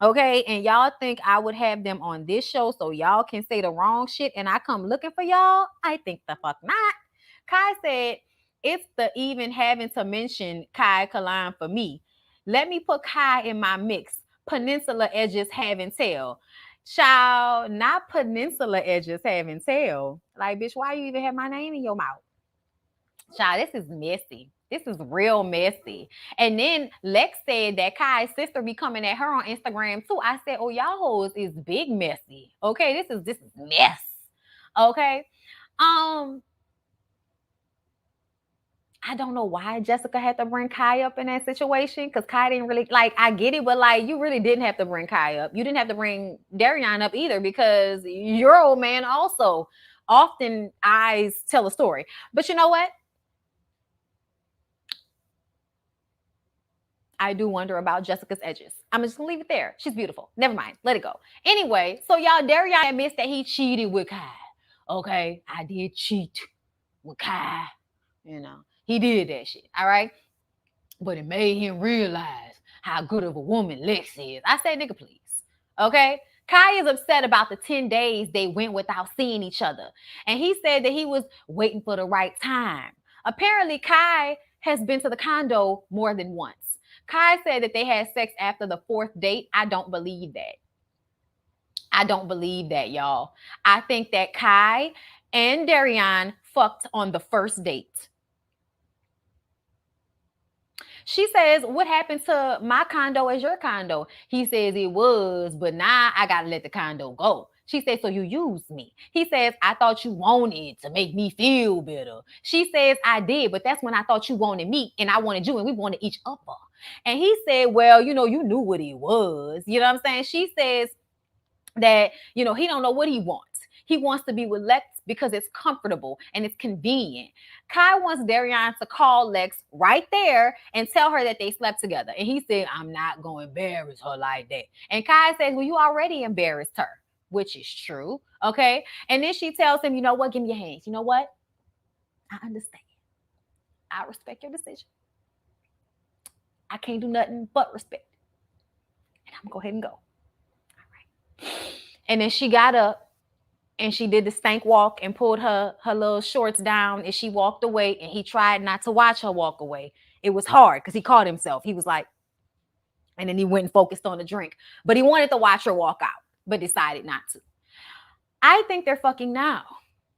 Okay, and y'all think I would have them on this show so y'all can say the wrong shit and I come looking for y'all? I think the fuck not. Kai said, it's the even having to mention Kai Kalan for me. Let me put Kai in my mix. Peninsula edges having tail. Child, not peninsula edges having tail. Like, bitch, why you even have my name in your mouth? Child, this is messy. This is real messy. And then Lex said that Kai's sister be coming at her on Instagram too. I said, oh, y'all hoes is big messy. Okay, this is mess. Okay. I don't know why Jessica had to bring Kai up in that situation because Kai didn't really, like, I get it, but like, you really didn't have to bring Kai up. You didn't have to bring Darian up either because your old man also often eyes tell a story. But you know what? I do wonder about Jessica's edges. I'm just gonna leave it there. She's beautiful. Never mind. Let it go. Anyway, so y'all, Darian admits that he cheated with Kai. Okay, I did cheat with Kai. You know, he did that shit. All right. But it made him realize how good of a woman Lex is. I said, nigga, please. Okay. Kai is upset about the 10 days they went without seeing each other. And he said that he was waiting for the right time. Apparently, Kai has been to the condo more than once. Kai said that they had sex after the 4th date. I don't believe that. I don't believe that, y'all. I think that Kai and Darian fucked on the 1st date. She says, what happened to my condo as your condo? He says it was, but now I got to let the condo go. She says, so you used me. He says, I thought you wanted to make me feel better. She says, I did, but that's when I thought you wanted me and I wanted you and we wanted each other. And he said, well, you knew what it was. You know what I'm saying? She says that, he don't know what he wants. He wants to be with Lex because it's comfortable and it's convenient. Kai wants Darian to call Lex right there and tell her that they slept together. And he said, I'm not going to embarrass her like that. And Kai says, well, you already embarrassed her, which is true. Okay. And then she tells him, you know what? Give me your hands. You know what? I understand. I respect your decision. I can't do nothing but respect. And I'm going to go ahead and go. All right. And then she got up and she did the stank walk and pulled her little shorts down and she walked away and he tried not to watch her walk away. It was hard because he caught himself. He was like, and then he went and focused on the drink. But he wanted to watch her walk out, but decided not to. I think they're fucking now.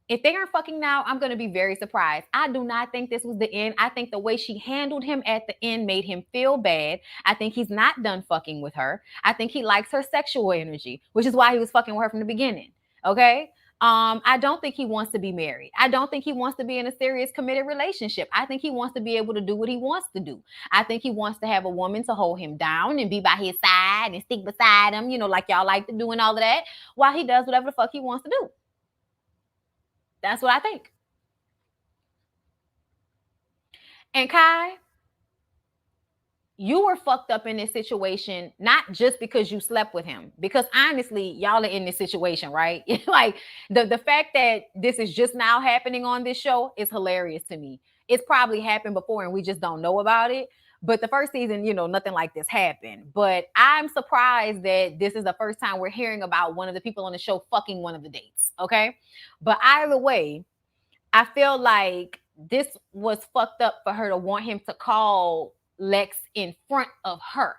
If they aren't fucking now, I'm going to be very surprised. I do not think this was the end. I think the way she handled him at the end made him feel bad. I think he's not done fucking with her. I think he likes her sexual energy, which is why he was fucking with her from the beginning. Okay? I don't think he wants to be married. I don't think he wants to be in a serious committed relationship. I think he wants to be able to do what he wants to do. I think he wants to have a woman to hold him down and be by his side and stick beside him, like y'all like to do and all of that, while he does whatever the fuck he wants to do. That's what I think. And Kai, you were fucked up in this situation, not just because you slept with him, because honestly, y'all are in this situation, right? Like the fact that this is just now happening on this show is hilarious to me. It's probably happened before and we just don't know about it. But the first season, nothing like this happened. But I'm surprised that this is the first time we're hearing about one of the people on the show fucking one of the dates. Okay. But either way, I feel like this was fucked up for her to want him to call Lex in front of her.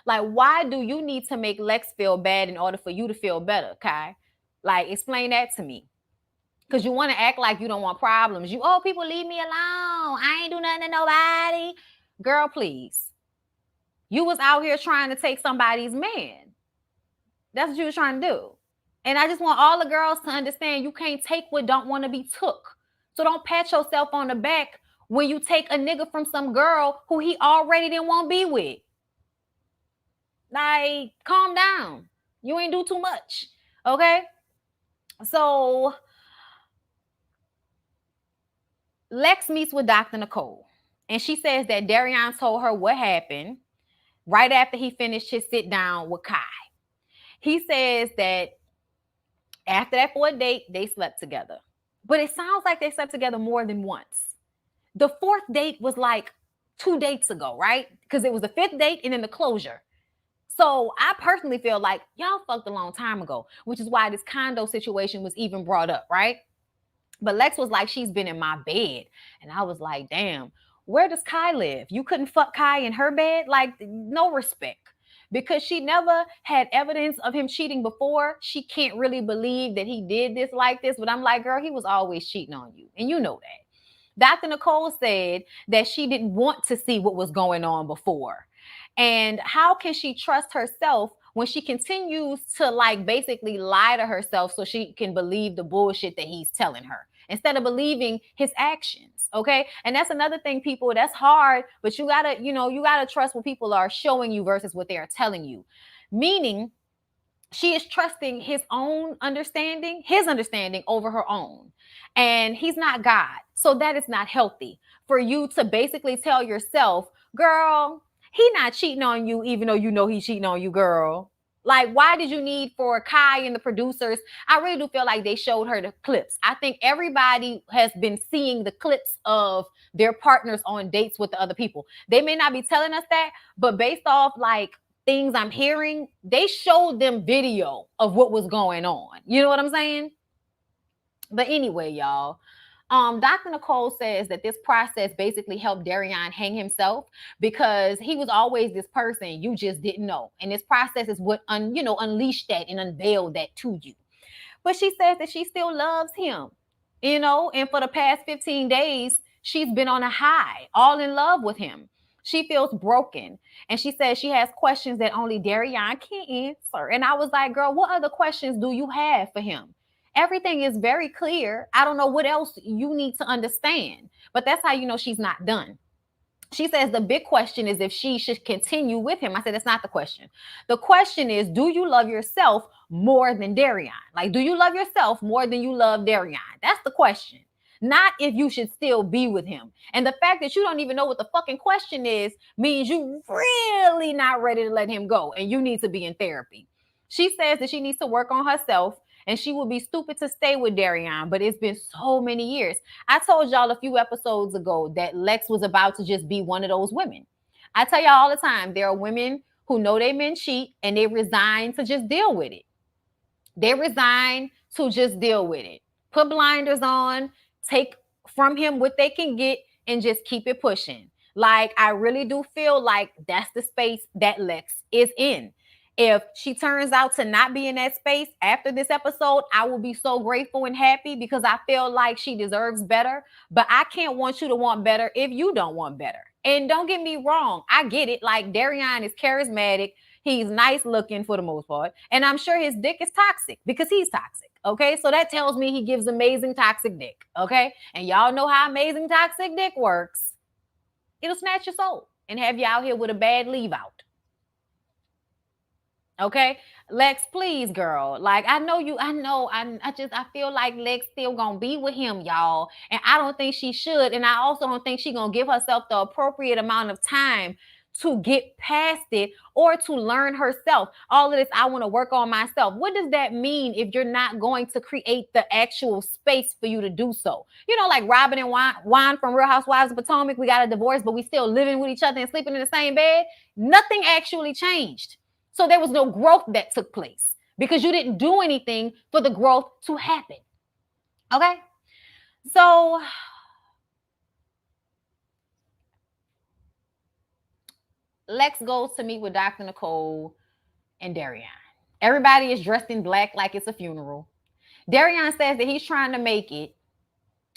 Like, why do you need to make Lex feel bad in order for you to feel better, Kai? Like, explain that to me. Because you want to act like you don't want problems. People leave me alone. I ain't do nothing to nobody. Girl, please. You was out here trying to take somebody's man. That's what you was trying to do. And I just want all the girls to understand you can't take what don't want to be took. So don't pat yourself on the back when you take a nigga from some girl who he already didn't want to be with. Like, calm down. You ain't do too much. Okay? So Lex meets with Dr. Nicole. And she says that Darian told her what happened right after he finished his sit down with Kai. He says that after that 4th date, they slept together. But it sounds like they slept together more than once. The 4th date was like 2 dates ago, right? Because it was the 5th date and then the closure. So I personally feel like y'all fucked a long time ago, which is why this condo situation was even brought up, right? But Lex was like, she's been in my bed. And I was like, damn, where does Kai live? You couldn't fuck Kai in her bed? Like, no respect. Because she never had evidence of him cheating before. She can't really believe that he did this like this. But I'm like, girl, he was always cheating on you. And you know that. Dr. Nicole said that she didn't want to see what was going on before. And how can she trust herself when she continues to basically lie to herself so she can believe the bullshit that he's telling her instead of believing his actions? Okay. And that's another thing, people, that's hard, but you gotta trust what people are showing you versus what they are telling you. Meaning she is trusting his understanding over her own. And he's not God. So that is not healthy for you to basically tell yourself, girl, he not cheating on you, even though you know he's cheating on you, girl. Like, why did you need for Kai and the producers? I really do feel like they showed her the clips. I think everybody has been seeing the clips of their partners on dates with the other people. They may not be telling us that, but based off things I'm hearing, they showed them video of what was going on. You know what I'm saying? But anyway, y'all, Dr. Nicole says that this process basically helped Darian hang himself because he was always this person you just didn't know. And this process is what unleashed that and unveiled that to you. But she says that she still loves him, and for the past 15 days, she's been on a high, all in love with him. She feels broken. And she says she has questions that only Darian can answer. And I was like, girl, what other questions do you have for him? Everything is very clear. I don't know what else you need to understand. But that's how you know she's not done. She says the big question is if she should continue with him. I said, that's not the question. The question is, do you love yourself more than Darian? Like, do you love yourself more than you love Darian? That's the question. Not if you should still be with him. And the fact that you don't even know what the fucking question is means you really not ready to let him go. And you need to be in therapy. She says that she needs to work on herself. And she would be stupid to stay with Darian, but it's been so many years. I told y'all a few episodes ago that Lex was about to just be one of those women. I tell y'all all the time, there are women who know they men cheat and they resign to just deal with it. They resign to just deal with it. Put blinders on, take from him what they can get, and just keep it pushing. Like, I really do feel like that's the space that Lex is in. If she turns out to not be in that space after this episode, I will be so grateful and happy because I feel like she deserves better. But I can't want you to want better if you don't want better. And don't get me wrong, I get it. Like, Darian is charismatic. He's nice looking for the most part. And I'm sure his dick is toxic because he's toxic. Okay. So that tells me he gives amazing toxic dick. Okay. And y'all know how amazing toxic dick works. It'll snatch your soul and have you out here with a bad leave out. Okay, Lex, please, girl. Like, I feel like Lex still gonna be with him, y'all. And I don't think she should. And I also don't think she gonna give herself the appropriate amount of time to get past it or to learn herself. All of this, I want to work on myself. What does that mean if you're not going to create the actual space for you to do so? You know, like Robin and Juan from Real Housewives of Potomac, we got a divorce, but we still living with each other and sleeping in the same bed. Nothing actually changed. So there was no growth that took place because you didn't do anything for the growth to happen. Okay? So Lex goes to meet with Dr. Nicole and Darian. Everybody is dressed in black like it's a funeral. Darian says that he's trying to make it,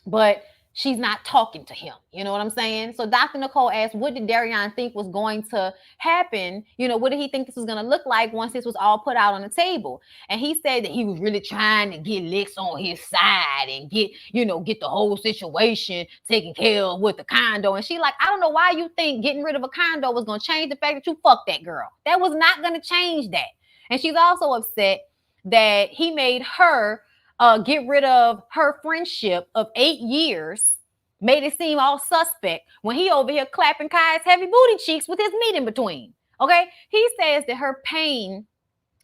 but she's not talking to him. You know what I'm saying? So Dr. Nicole asked, what did Darian think was going to happen? You know, what did he think this was going to look like once this was all put out on the table? And he said that he was really trying to get Lex on his side and get the whole situation taken care of with the condo. And she like, I don't know why you think getting rid of a condo was going to change the fact that you fucked that girl. That was not going to change that. And she's also upset that he made her get rid of her friendship of 8 years, made it seem all suspect when he over here clapping Kai's heavy booty cheeks with his meat in between. Okay? He says that her pain,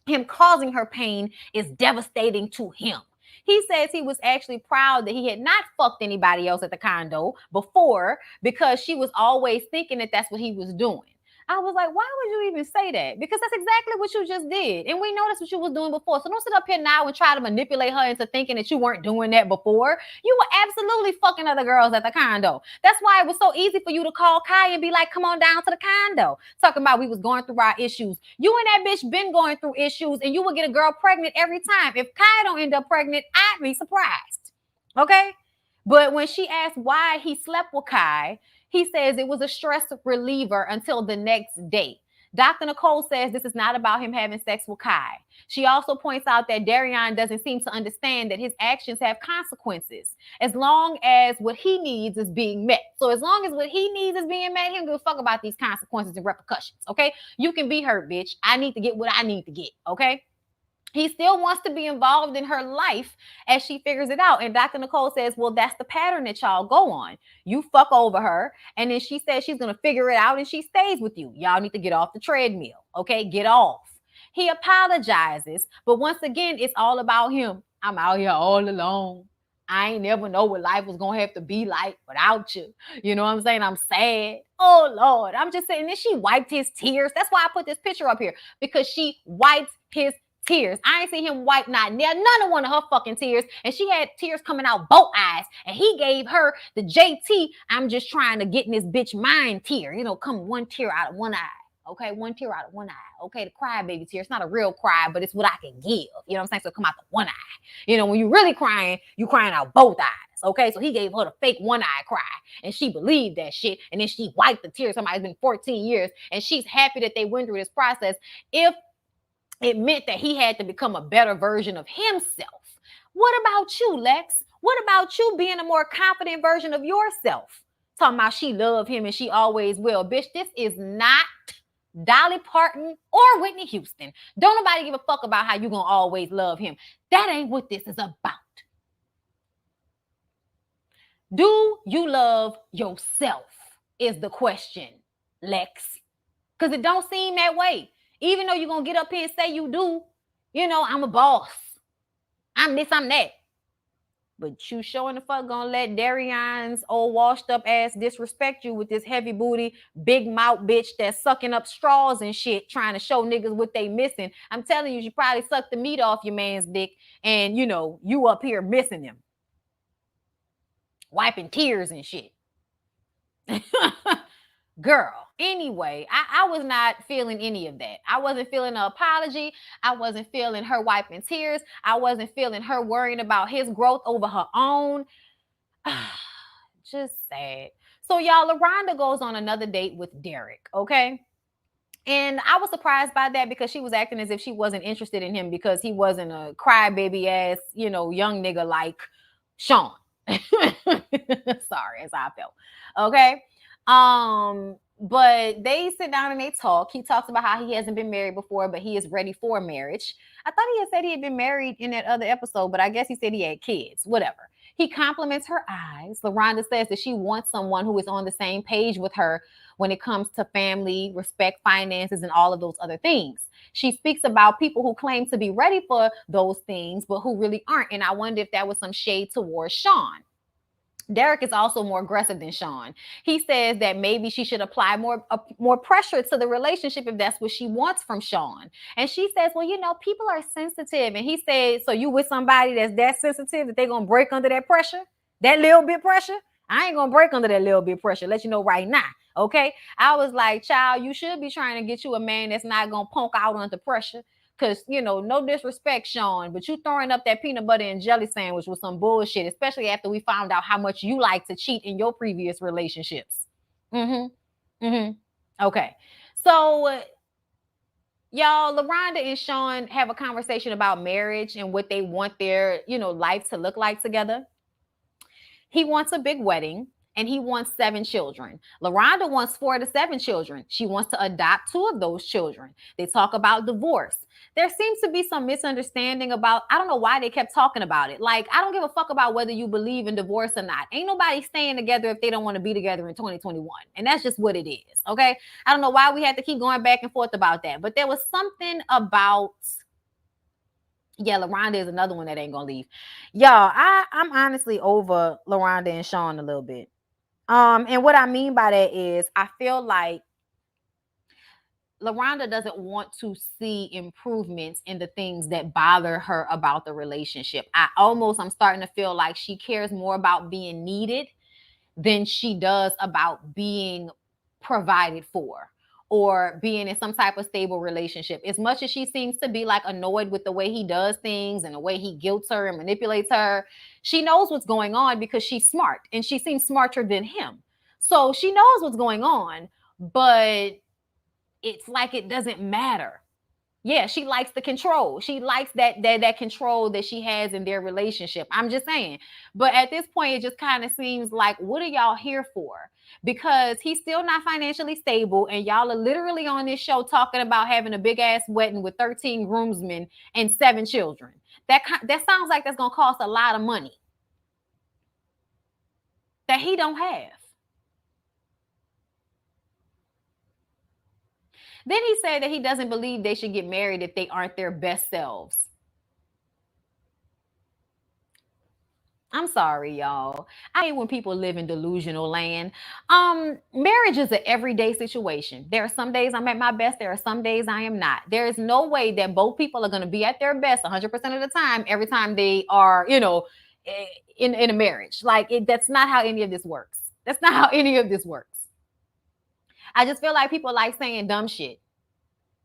him causing her pain, is devastating to him. He says he was actually proud that he had not fucked anybody else at the condo before because she was always thinking that that's what he was doing. I was like, why would you even say that? Because that's exactly what you just did. And we know that's what you was doing before. So don't sit up here now and try to manipulate her into thinking that you weren't doing that before. You were absolutely fucking other girls at the condo. That's why it was so easy for you to call Kai and be like, come on down to the condo. Talking about we was going through our issues. You and that bitch been going through issues and you would get a girl pregnant every time. If Kai don't end up pregnant, I'd be surprised. Okay? But when she asked why he slept with Kai, he says it was a stress reliever until the next day. Dr. Nicole says this is not about him having sex with Kai. She also points out that Darian doesn't seem to understand that his actions have consequences as long as what he needs is being met. So as long as what he needs is being met, he don't give a fuck about these consequences and repercussions, okay? You can be hurt, bitch. I need to get what I need to get, okay? He still wants to be involved in her life as she figures it out. And Dr. Nicole says, well, that's the pattern that y'all go on. You fuck over her. And then she says she's going to figure it out and she stays with you. Y'all need to get off the treadmill. Okay, get off. He apologizes. But once again, it's all about him. I'm out here all alone. I ain't never know what life was going to have to be like without you. You know what I'm saying? I'm sad. Oh, Lord. I'm just saying. Then she wiped his tears. That's why I put this picture up here. Because she wiped his tears. I ain't seen him wipe none of one of her fucking tears. And she had tears coming out both eyes. And he gave her the JT, I'm just trying to get in this bitch mind tear. You know, come one tear out of one eye. Okay, one tear out of one eye. Okay, the crybaby tear. It's not a real cry, but it's what I can give. You know what I'm saying? So come out the one eye. You know, when you're really crying, you crying out both eyes. Okay, so he gave her the fake one eye cry. And she believed that shit. And then she wiped the tears. Somebody's been 14 years. And she's happy that they went through this process. If it meant that he had to become a better version of himself. What about you, Lex? What about you being a more confident version of yourself? Talking about she loved him and she always will. Bitch, this is not Dolly Parton or Whitney Houston. Don't nobody give a fuck about how you gonna always love him. That ain't what this is about. Do you love yourself is the question, Lex. Because it don't seem that way. Even though you're going to get up here and say you do, you know, I'm a boss. I'm this, I'm that. But you showing the fuck going to let Darian's old washed up ass disrespect you with this heavy booty, big mouth bitch that's sucking up straws and shit, trying to show niggas what they missing. I'm telling you, she probably sucked the meat off your man's dick and, you know, you up here missing him. Wiping tears and shit. Girl, anyway, I was not feeling any of that. I wasn't feeling an apology. I wasn't feeling her wiping tears. I wasn't feeling her worrying about his growth over her own. Just sad. So, y'all, LaRonda goes on another date with Derek, okay? And I was surprised by that because she was acting as if she wasn't interested in him because he wasn't a crybaby ass, young nigga like Sean. Sorry, as I felt. Okay. But they sit down and they talk. He talks about how he hasn't been married before, but he is ready for marriage. I thought he had said he had been married in that other episode, but I guess he said he had kids. Whatever. He compliments her eyes. LaRonda says that she wants someone who is on the same page with her when it comes to family, respect, finances, and all of those other things. She speaks about people who claim to be ready for those things, but who really aren't. And I wonder if that was some shade towards Sean. Derek is also more aggressive than Sean. He says that maybe she should apply more pressure to the relationship if that's what she wants from Sean. And she says, well, people are sensitive. And he says, so you with somebody that's that sensitive that they're going to break under that pressure? That little bit pressure? I ain't going to break under that little bit pressure. Let you know right now. Okay. I was like, child, you should be trying to get you a man that's not going to punk out under pressure. Because, no disrespect, Sean, but you throwing up that peanut butter and jelly sandwich with some bullshit, especially after we found out how much you like to cheat in your previous relationships. Okay. So, y'all, LaRonda and Sean have a conversation about marriage and what they want their, life to look like together. He wants a big wedding. And he wants 7 children. LaRonda wants 4 to 7 children. She wants to adopt 2 of those children. They talk about divorce. There seems to be some misunderstanding about, I don't know why they kept talking about it. Like, I don't give a fuck about whether you believe in divorce or not. Ain't nobody staying together if they don't want to be together in 2021. And that's just what it is, okay? I don't know why we had to keep going back and forth about that. But there was something about... Yeah, LaRonda is another one that ain't gonna leave. Y'all, I'm honestly over LaRonda and Sean a little bit. And what I mean by that is I feel like LaRonda doesn't want to see improvements in the things that bother her about the relationship. I'm starting to feel like she cares more about being needed than she does about being provided for or being in some type of stable relationship. As much as she seems to be like annoyed with the way he does things and the way he guilts her and manipulates her, she knows what's going on because she's smart and she seems smarter than him. So she knows what's going on, but it's like it doesn't matter. Yeah, she likes the control. She likes that control that she has in their relationship. I'm just saying. But at this point, it just kind of seems like, what are y'all here for? Because he's still not financially stable, and y'all are literally on this show talking about having a big ass wedding with 13 groomsmen and 7 children. That sounds like that's gonna cost a lot of money that he don't have. Then he said that he doesn't believe they should get married if they aren't their best selves. I'm sorry, y'all. I hate when people live in delusional land. Marriage is an everyday situation. There are some days I'm at my best. There are some days I am not. There is no way that both people are going to be at their best 100% of the time, every time they are, in a marriage. Like, that's not how any of this works. That's not how any of this works. I just feel like people like saying dumb shit.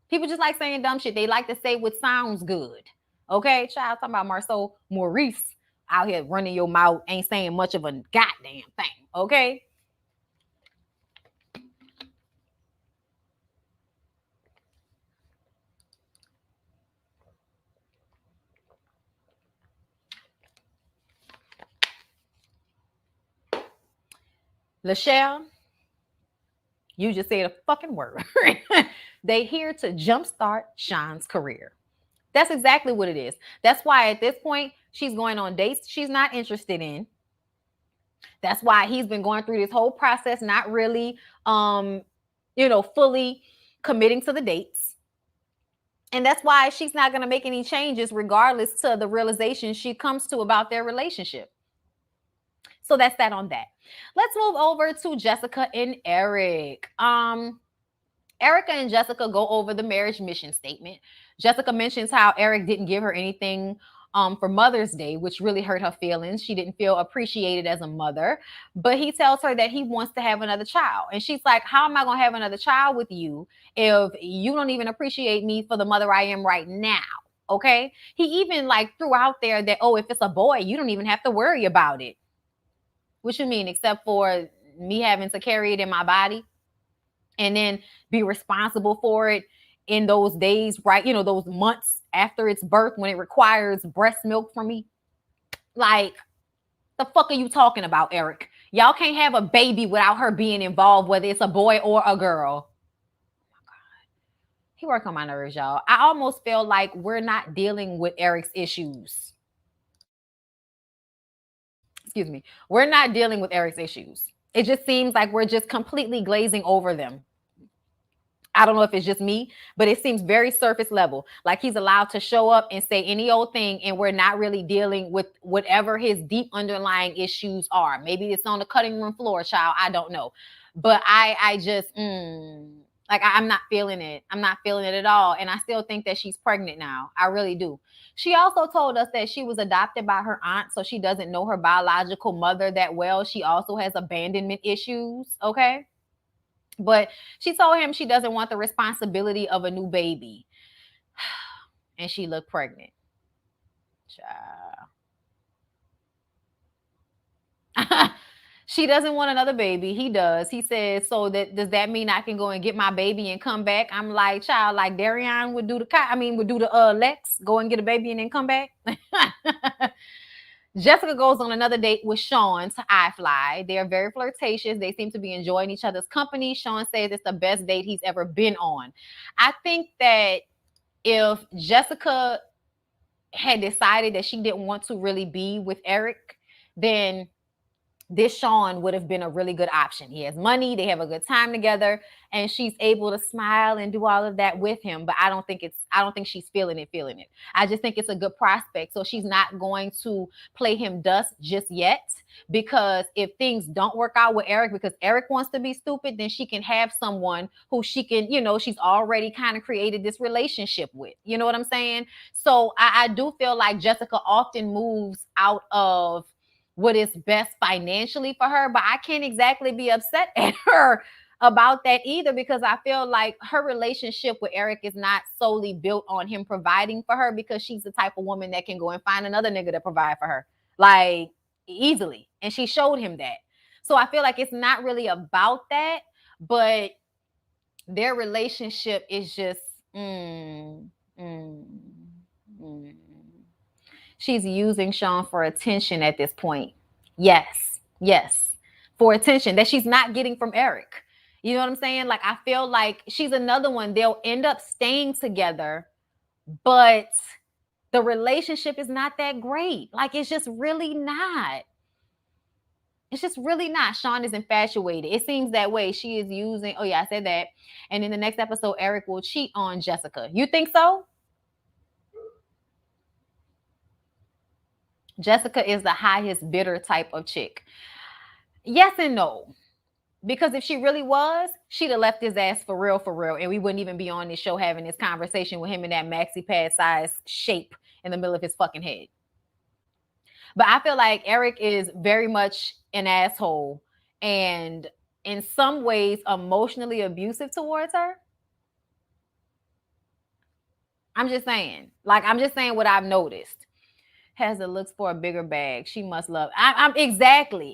People just like saying dumb shit. They like to say what sounds good. Okay, child, talking about Marceau Maurice out here running your mouth, ain't saying much of a goddamn thing. Okay. LASHAE, you just said a fucking word. They here to jumpstart Sean's career. That's exactly what it is. That's why at this point, she's going on dates she's not interested in. That's why he's been going through this whole process, not really, fully committing to the dates. And that's why she's not going to make any changes regardless to the realization she comes to about their relationship. So that's that on that. Let's move over to Jessica and Eric. Erica and Jessica go over the marriage mission statement. Jessica mentions how Eric didn't give her anything for Mother's Day, which really hurt her feelings. She didn't feel appreciated as a mother, but he tells her that he wants to have another child. And she's like, how am I going to have another child with you if you don't even appreciate me for the mother I am right now? Okay. He even like threw out there that, oh, if it's a boy, you don't even have to worry about it. What you mean, except for me having to carry it in my body and then be responsible for it in those days, right? You know, those months after its birth when it requires breast milk from me. Like, the fuck are you talking about, Eric? Y'all can't have a baby without her being involved, whether it's a boy or a girl. He worked on my nerves, y'all. I almost feel like we're not dealing with Eric's issues. Excuse me. We're not dealing with Eric's issues. It just seems like we're just completely glazing over them. I don't know if it's just me, but it seems very surface level. Like he's allowed to show up and say any old thing, and we're not really dealing with whatever his deep underlying issues are. Maybe it's on the cutting room floor, child. I don't know. But I just, I'm not feeling it. I'm not feeling it at all. And I still think that she's pregnant now. I really do. She also told us that she was adopted by her aunt, so she doesn't know her biological mother that well. She also has abandonment issues, okay? But she told him she doesn't want the responsibility of a new baby. And she looked pregnant. She doesn't want another baby. He does. He says, so does that mean I can go and get my baby and come back? I'm like, child, like Darian would do the Lex, go and get a baby and then come back. Jessica goes on another date with Sean to iFly. They are very flirtatious. They seem to be enjoying each other's company. Sean says it's the best date he's ever been on. I think that if Jessica had decided that she didn't want to really be with Eric, then this Sean would have been a really good option. He has money, they have a good time together, and she's able to smile and do all of that with him. But I don't think she's feeling it. I just think it's a good prospect. So she's not going to play him dust just yet, because if things don't work out with Eric, because Eric wants to be stupid, then she can have someone who she can, she's already kind of created this relationship with. You know what I'm saying? So I do feel like Jessica often moves out of what is best financially for her, but I can't exactly be upset at her about that either, because I feel like her relationship with Eric is not solely built on him providing for her, because she's the type of woman that can go and find another nigga to provide for her, like, easily. And she showed him that. So I feel like it's not really about that, but their relationship is just, she's using Sean for attention at this point. Yes. For attention that she's not getting from Eric. You know what I'm saying? Like, I feel like she's another one. They'll end up staying together, but the relationship is not that great. Like, it's just really not. Sean is infatuated. It seems that way. She is using, oh yeah, I said that. And in the next episode, Eric will cheat on Jessica. You think so? Jessica is the highest bidder type of chick. Yes and no. Because if she really was, she'd have left his ass for real. And we wouldn't even be on this show having this conversation with him in that maxi pad size shape in the middle of his fucking head. But I feel like Eric is very much an asshole and in some ways emotionally abusive towards her. I'm just saying what I've noticed. Has the looks for a bigger bag. She must love. I'm exactly.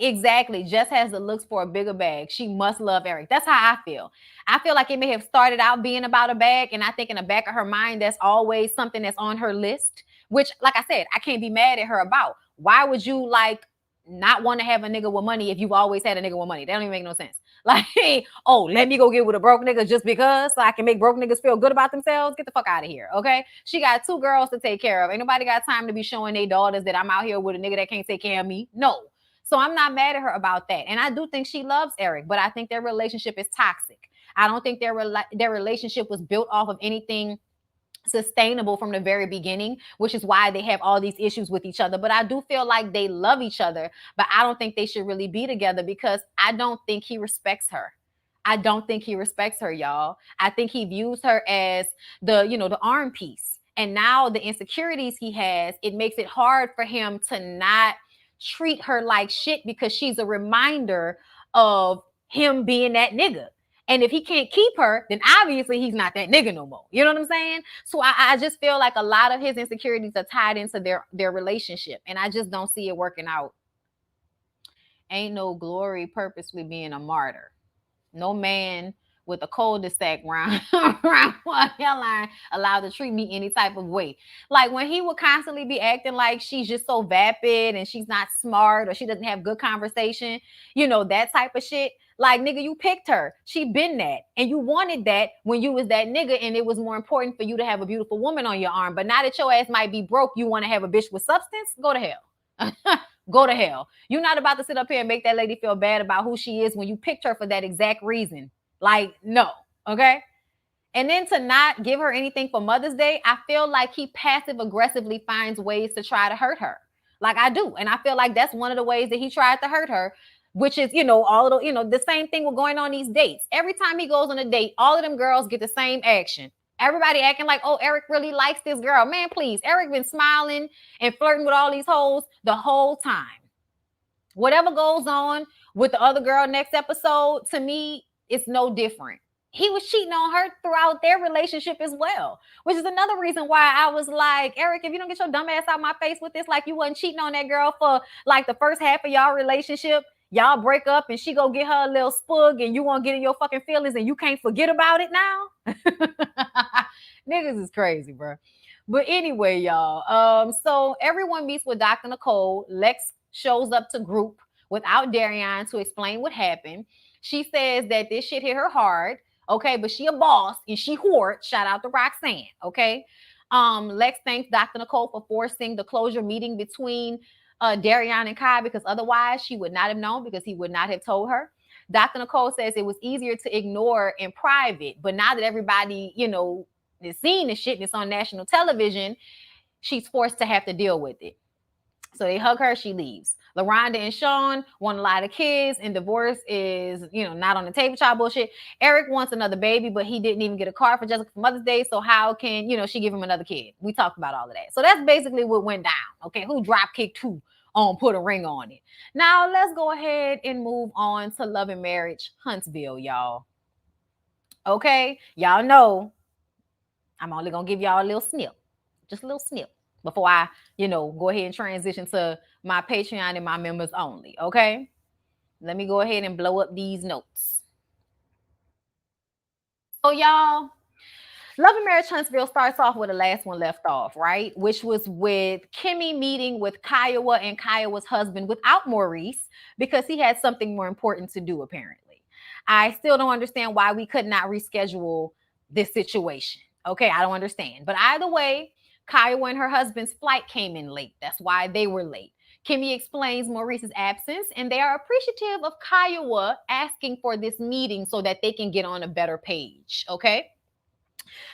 Jess has the looks for a bigger bag. She must love Eric. That's how I feel. I feel like it may have started out being about a bag, and I think in the back of her mind, that's always something that's on her list, which, like I said, I can't be mad at her about. Why would you like not want to have a nigga with money if you've always had a nigga with money? That don't even make no sense. Like, oh, let me go get with a broke nigga just because so I can make broke niggas feel good about themselves. Get the fuck out of here, okay? She got 2 girls to take care of. Ain't nobody got time to be showing their daughters that I'm out here with a nigga that can't take care of me. No. So I'm not mad at her about that. And I do think she loves Eric, but I think their relationship is toxic. I don't think their relationship was built off of anything sustainable from the very beginning, which is why they have all these issues with each other. But I do feel like they love each other, but I don't think they should really be together, because I don't think he respects her. Y'all. I think he views her as the arm piece. And now the insecurities he has, it makes it hard for him to not treat her like shit because she's a reminder of him being that nigga. And if he can't keep her, then obviously he's not that nigga no more. You know what I'm saying? So I just feel like a lot of his insecurities are tied into their relationship. And I just don't see it working out. Ain't no glory purposely being a martyr. No man with a cul-de-sac round one hairline allowed to treat me any type of way. Like when he would constantly be acting like she's just so vapid and she's not smart or she doesn't have good conversation, you know, that type of shit. Like, nigga, you picked her. She been that. And you wanted that when you was that nigga, and it was more important for you to have a beautiful woman on your arm. But now that your ass might be broke, you want to have a bitch with substance? Go to hell. Go to hell. You're not about to sit up here and make that lady feel bad about who she is when you picked her for that exact reason. Like, no. Okay? And then to not give her anything for Mother's Day, I feel like he passive aggressively finds ways to try to hurt her. Like I do. And I feel like that's one of the ways that he tried to hurt her, which is, you know, all of the, you know, the same thing with going on these dates. Every time he goes on a date, all of them girls get the same action. Everybody acting like, oh, Eric really likes this girl. Man, please. Eric been smiling and flirting with all these hoes the whole time. Whatever goes on with the other girl next episode, to me, it's no different. He was cheating on her throughout their relationship as well, which is another reason why I was like, Eric, if you don't get your dumb ass out my face with this, like you wasn't cheating on that girl for like the first half of y'all relationship, y'all break up and she go get her a little spug and you won't get in your fucking feelings and you can't forget about it now. Niggas is crazy, bro. But anyway, y'all. So everyone meets with Dr. Nicole. Lex shows up to group without Darian to explain what happened. She says that this shit hit her hard. Okay, but she a boss and she hoard. Shout out to Roxanne. Okay. Lex thanks Dr. Nicole for forcing the closure meeting between Darian and Kai, because otherwise she would not have known, because he would not have told her. Dr. Nicole says it was easier to ignore in private, but now that everybody, you know, is seeing the shit and it's on national television, she's forced to have to deal with it. So they hug her, she leaves. LaRonda and Sean want a lot of kids, and divorce is, you know, not on the table, child bullshit. Eric wants another baby, but he didn't even get a card for Jessica for Mother's Day, so how can, you know, she give him another kid? We talked about all of that. So that's basically what went down, okay? Who drop kicked who on Put a Ring on It. Now, let's go ahead and move on to Love and Marriage Huntsville, y'all. Okay? Y'all know I'm only going to give y'all a little snip, just a little snip, before I, you know, go ahead and transition to my Patreon and my members only, okay? Let me go ahead and blow up these notes. So, y'all, Love and Marriage Huntsville starts off where the last one left off, right? Which was with Kimmy meeting with Kiowa and Kiowa's husband without Maurice, because he had something more important to do, apparently. I still don't understand why we could not reschedule this situation. Okay, I don't understand. But either way, Kiowa and her husband's flight came in late. That's why they were late. Kimmy explains Maurice's absence, and they are appreciative of Kiowa asking for this meeting so that they can get on a better page, okay?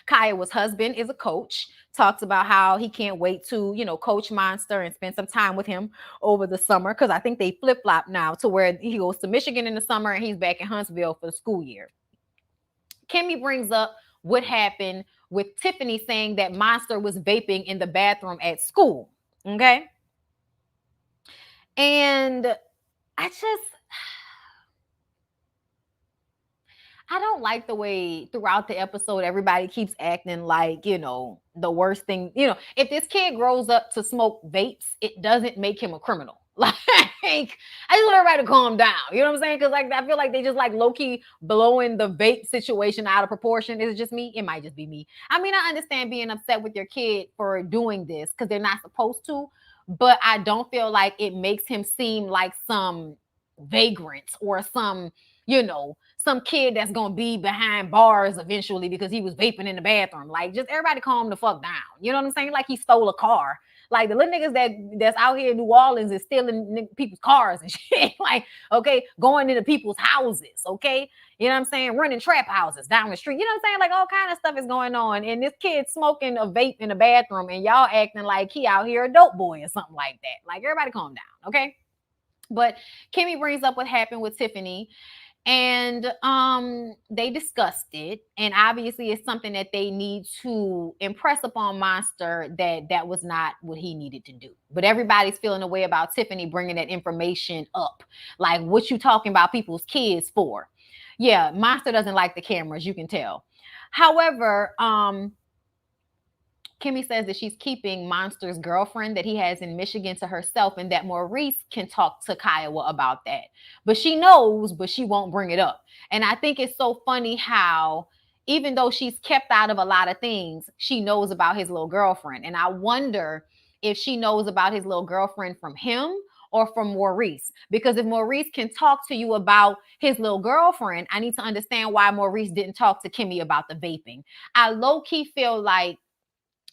Kiowa's husband is a coach, talks about how he can't wait to, you know, coach Monster and spend some time with him over the summer, because I think they flip-flop now to where he goes to Michigan in the summer and he's back in Huntsville for the school year. Kimmy brings up what happened with Tiffany saying that Monster was vaping in the bathroom at school, okay? And I don't like the way throughout the episode everybody keeps acting like, you know, the worst thing, you know, if this kid grows up to smoke vapes, it doesn't make him a criminal. Like, I just want everybody to calm down. You know what I'm saying? Because like I feel like they just like low-key blowing the vape situation out of proportion. Is it just me? It might just be me. I mean, I understand being upset with your kid for doing this because they're not supposed to, but I don't feel like it makes him seem like some vagrant or some, you know, some kid that's gonna be behind bars eventually because he was vaping in the bathroom. Like, just everybody calm the fuck down. You know what I'm saying? Like he stole a car. Like the little niggas that's out here in New Orleans is stealing people's cars and shit. Like, okay, going into people's houses, okay? You know what I'm saying? Running trap houses down the street. You know what I'm saying? Like all kind of stuff is going on. And this kid smoking a vape in the bathroom and y'all acting like he out here a dope boy or something like that. Like everybody calm down, okay? But Kimmy brings up what happened with Tiffany. And they discussed it, and obviously it's something that they need to impress upon Monster that that was not what he needed to do. But everybody's feeling a way about Tiffany bringing that information up, like what you talking about people's kids for. Yeah, Monster doesn't like the cameras, you can tell. However, Kimmy says that she's keeping Monster's girlfriend that he has in Michigan to herself, and that Maurice can talk to Kiowa about that. But she knows, but she won't bring it up. And I think it's so funny how, even though she's kept out of a lot of things, she knows about his little girlfriend. And I wonder if she knows about his little girlfriend from him or from Maurice. Because if Maurice can talk to you about his little girlfriend, I need to understand why Maurice didn't talk to Kimmy about the vaping. I low key feel like,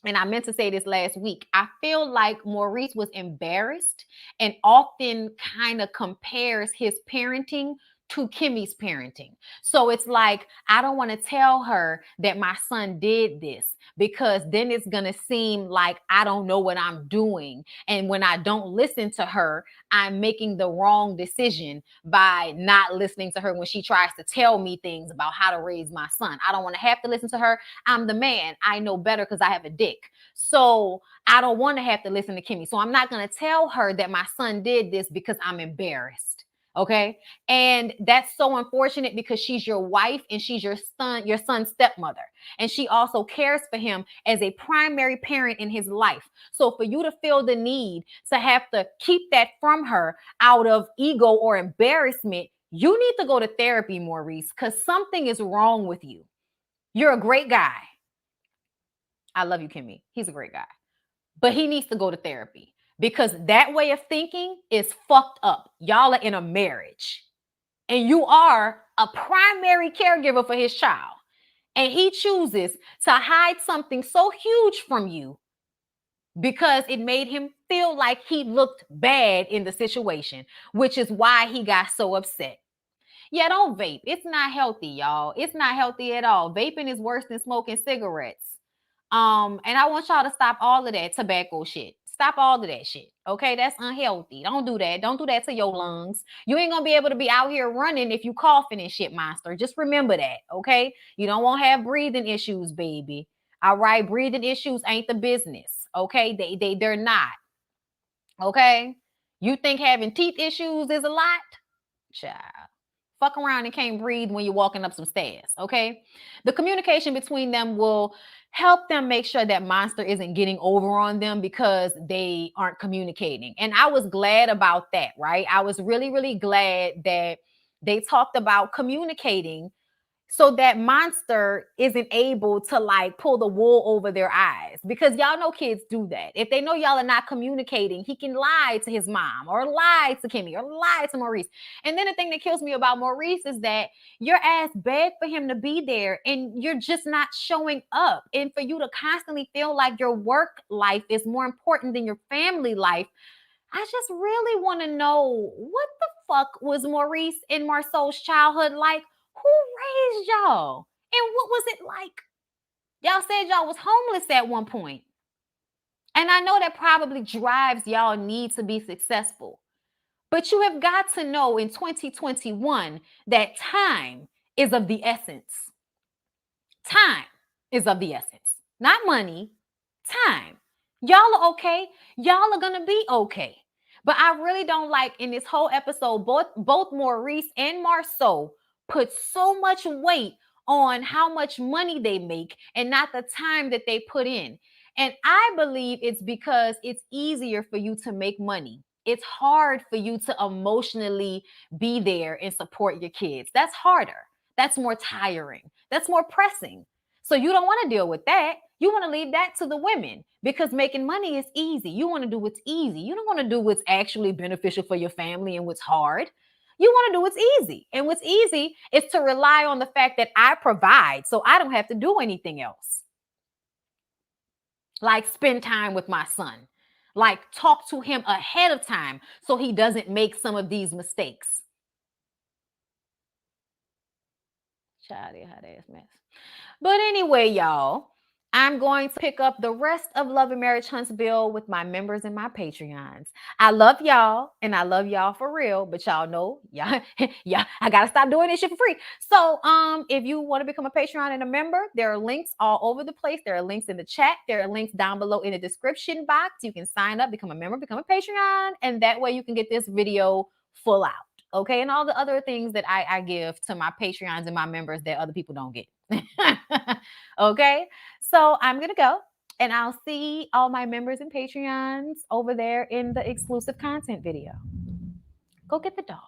and I meant to say this last week, I feel like Maurice was embarrassed and often kind of compares his parenting to Kimmy's parenting. So it's like, I don't want to tell her that my son did this because then it's going to seem like I don't know what I'm doing. And when I don't listen to her, I'm making the wrong decision by not listening to her when she tries to tell me things about how to raise my son. I don't want to have to listen to her. I'm the man. I know better because I have a dick. So I don't want to have to listen to Kimmy. So I'm not going to tell her that my son did this because I'm embarrassed. Okay. And that's so unfortunate because she's your wife and she's your son's stepmother. And she also cares for him as a primary parent in his life. So for you to feel the need to have to keep that from her out of ego or embarrassment, you need to go to therapy, Maurice, because something is wrong with you. You're a great guy. I love you, Kimmy. He's a great guy. But he needs to go to therapy because that way of thinking is fucked up. Y'all are in a marriage and you are a primary caregiver for his child. And he chooses to hide something so huge from you because it made him feel like he looked bad in the situation, which is why he got so upset. Yeah, don't vape. It's not healthy, y'all. It's not healthy at all. Vaping is worse than smoking cigarettes. And I want y'all to stop all of that tobacco shit. Stop all of that shit. Okay, that's unhealthy. Don't do that. Don't do that to your lungs. You ain't gonna be able to be out here running if you coughing and shit, Monster. Just remember that. Okay, you don't want to have breathing issues, baby. All right, breathing issues ain't the business. Okay, they're not. Okay, you think having teeth issues is a lot? Child. Fuck around and can't breathe when you're walking up some stairs, okay? The communication between them will help them make sure that Monster isn't getting over on them because they aren't communicating. And I was glad about that, right? I was really, really glad that they talked about communicating so that Monster isn't able to like pull the wool over their eyes, because y'all know kids do that. If they know y'all are not communicating, he can lie to his mom or lie to Kimmy or lie to Maurice. And then the thing that kills me about Maurice is that your ass begged for him to be there and you're just not showing up. And for you to constantly feel like your work life is more important than your family life, I just really want to know, what the fuck was Maurice and Marceau's childhood like? Who raised y'all? And what was it like? Y'all said y'all was homeless at one point. And I know that probably drives y'all need to be successful. But you have got to know in 2021 that time is of the essence. Time is of the essence. Not money, time. Y'all are okay. Y'all are going to be okay. But I really don't like in this whole episode, both Maurice and Marceau put so much weight on how much money they make and not the time that they put in. And I believe it's because it's easier for you to make money. It's hard for you to emotionally be there and support your kids. That's harder. That's more tiring. That's more pressing. So you don't want to deal with that. You want to leave that to the women because making money is easy. You want to do what's easy. You don't want to do what's actually beneficial for your family and what's hard. You want to do what's easy. And what's easy is to rely on the fact that I provide so I don't have to do anything else. Like spend time with my son. Like talk to him ahead of time so he doesn't make some of these mistakes. Child, hot ass mess. But anyway, y'all, I'm going to pick up the rest of Love and Marriage Huntsville with my members and my Patreons. I love y'all, and I love y'all for real, but y'all know, yeah, I gotta stop doing this shit for free. So, if you want to become a Patreon and a member, there are links all over the place. There are links in the chat. There are links down below in the description box. You can sign up, become a member, become a Patreon, and that way you can get this video full out. Okay, and all the other things that I give to my Patreons and my members that other people don't get. Okay, so I'm gonna go, and I'll see all my members and Patreons over there in the exclusive content video. Go get the dog.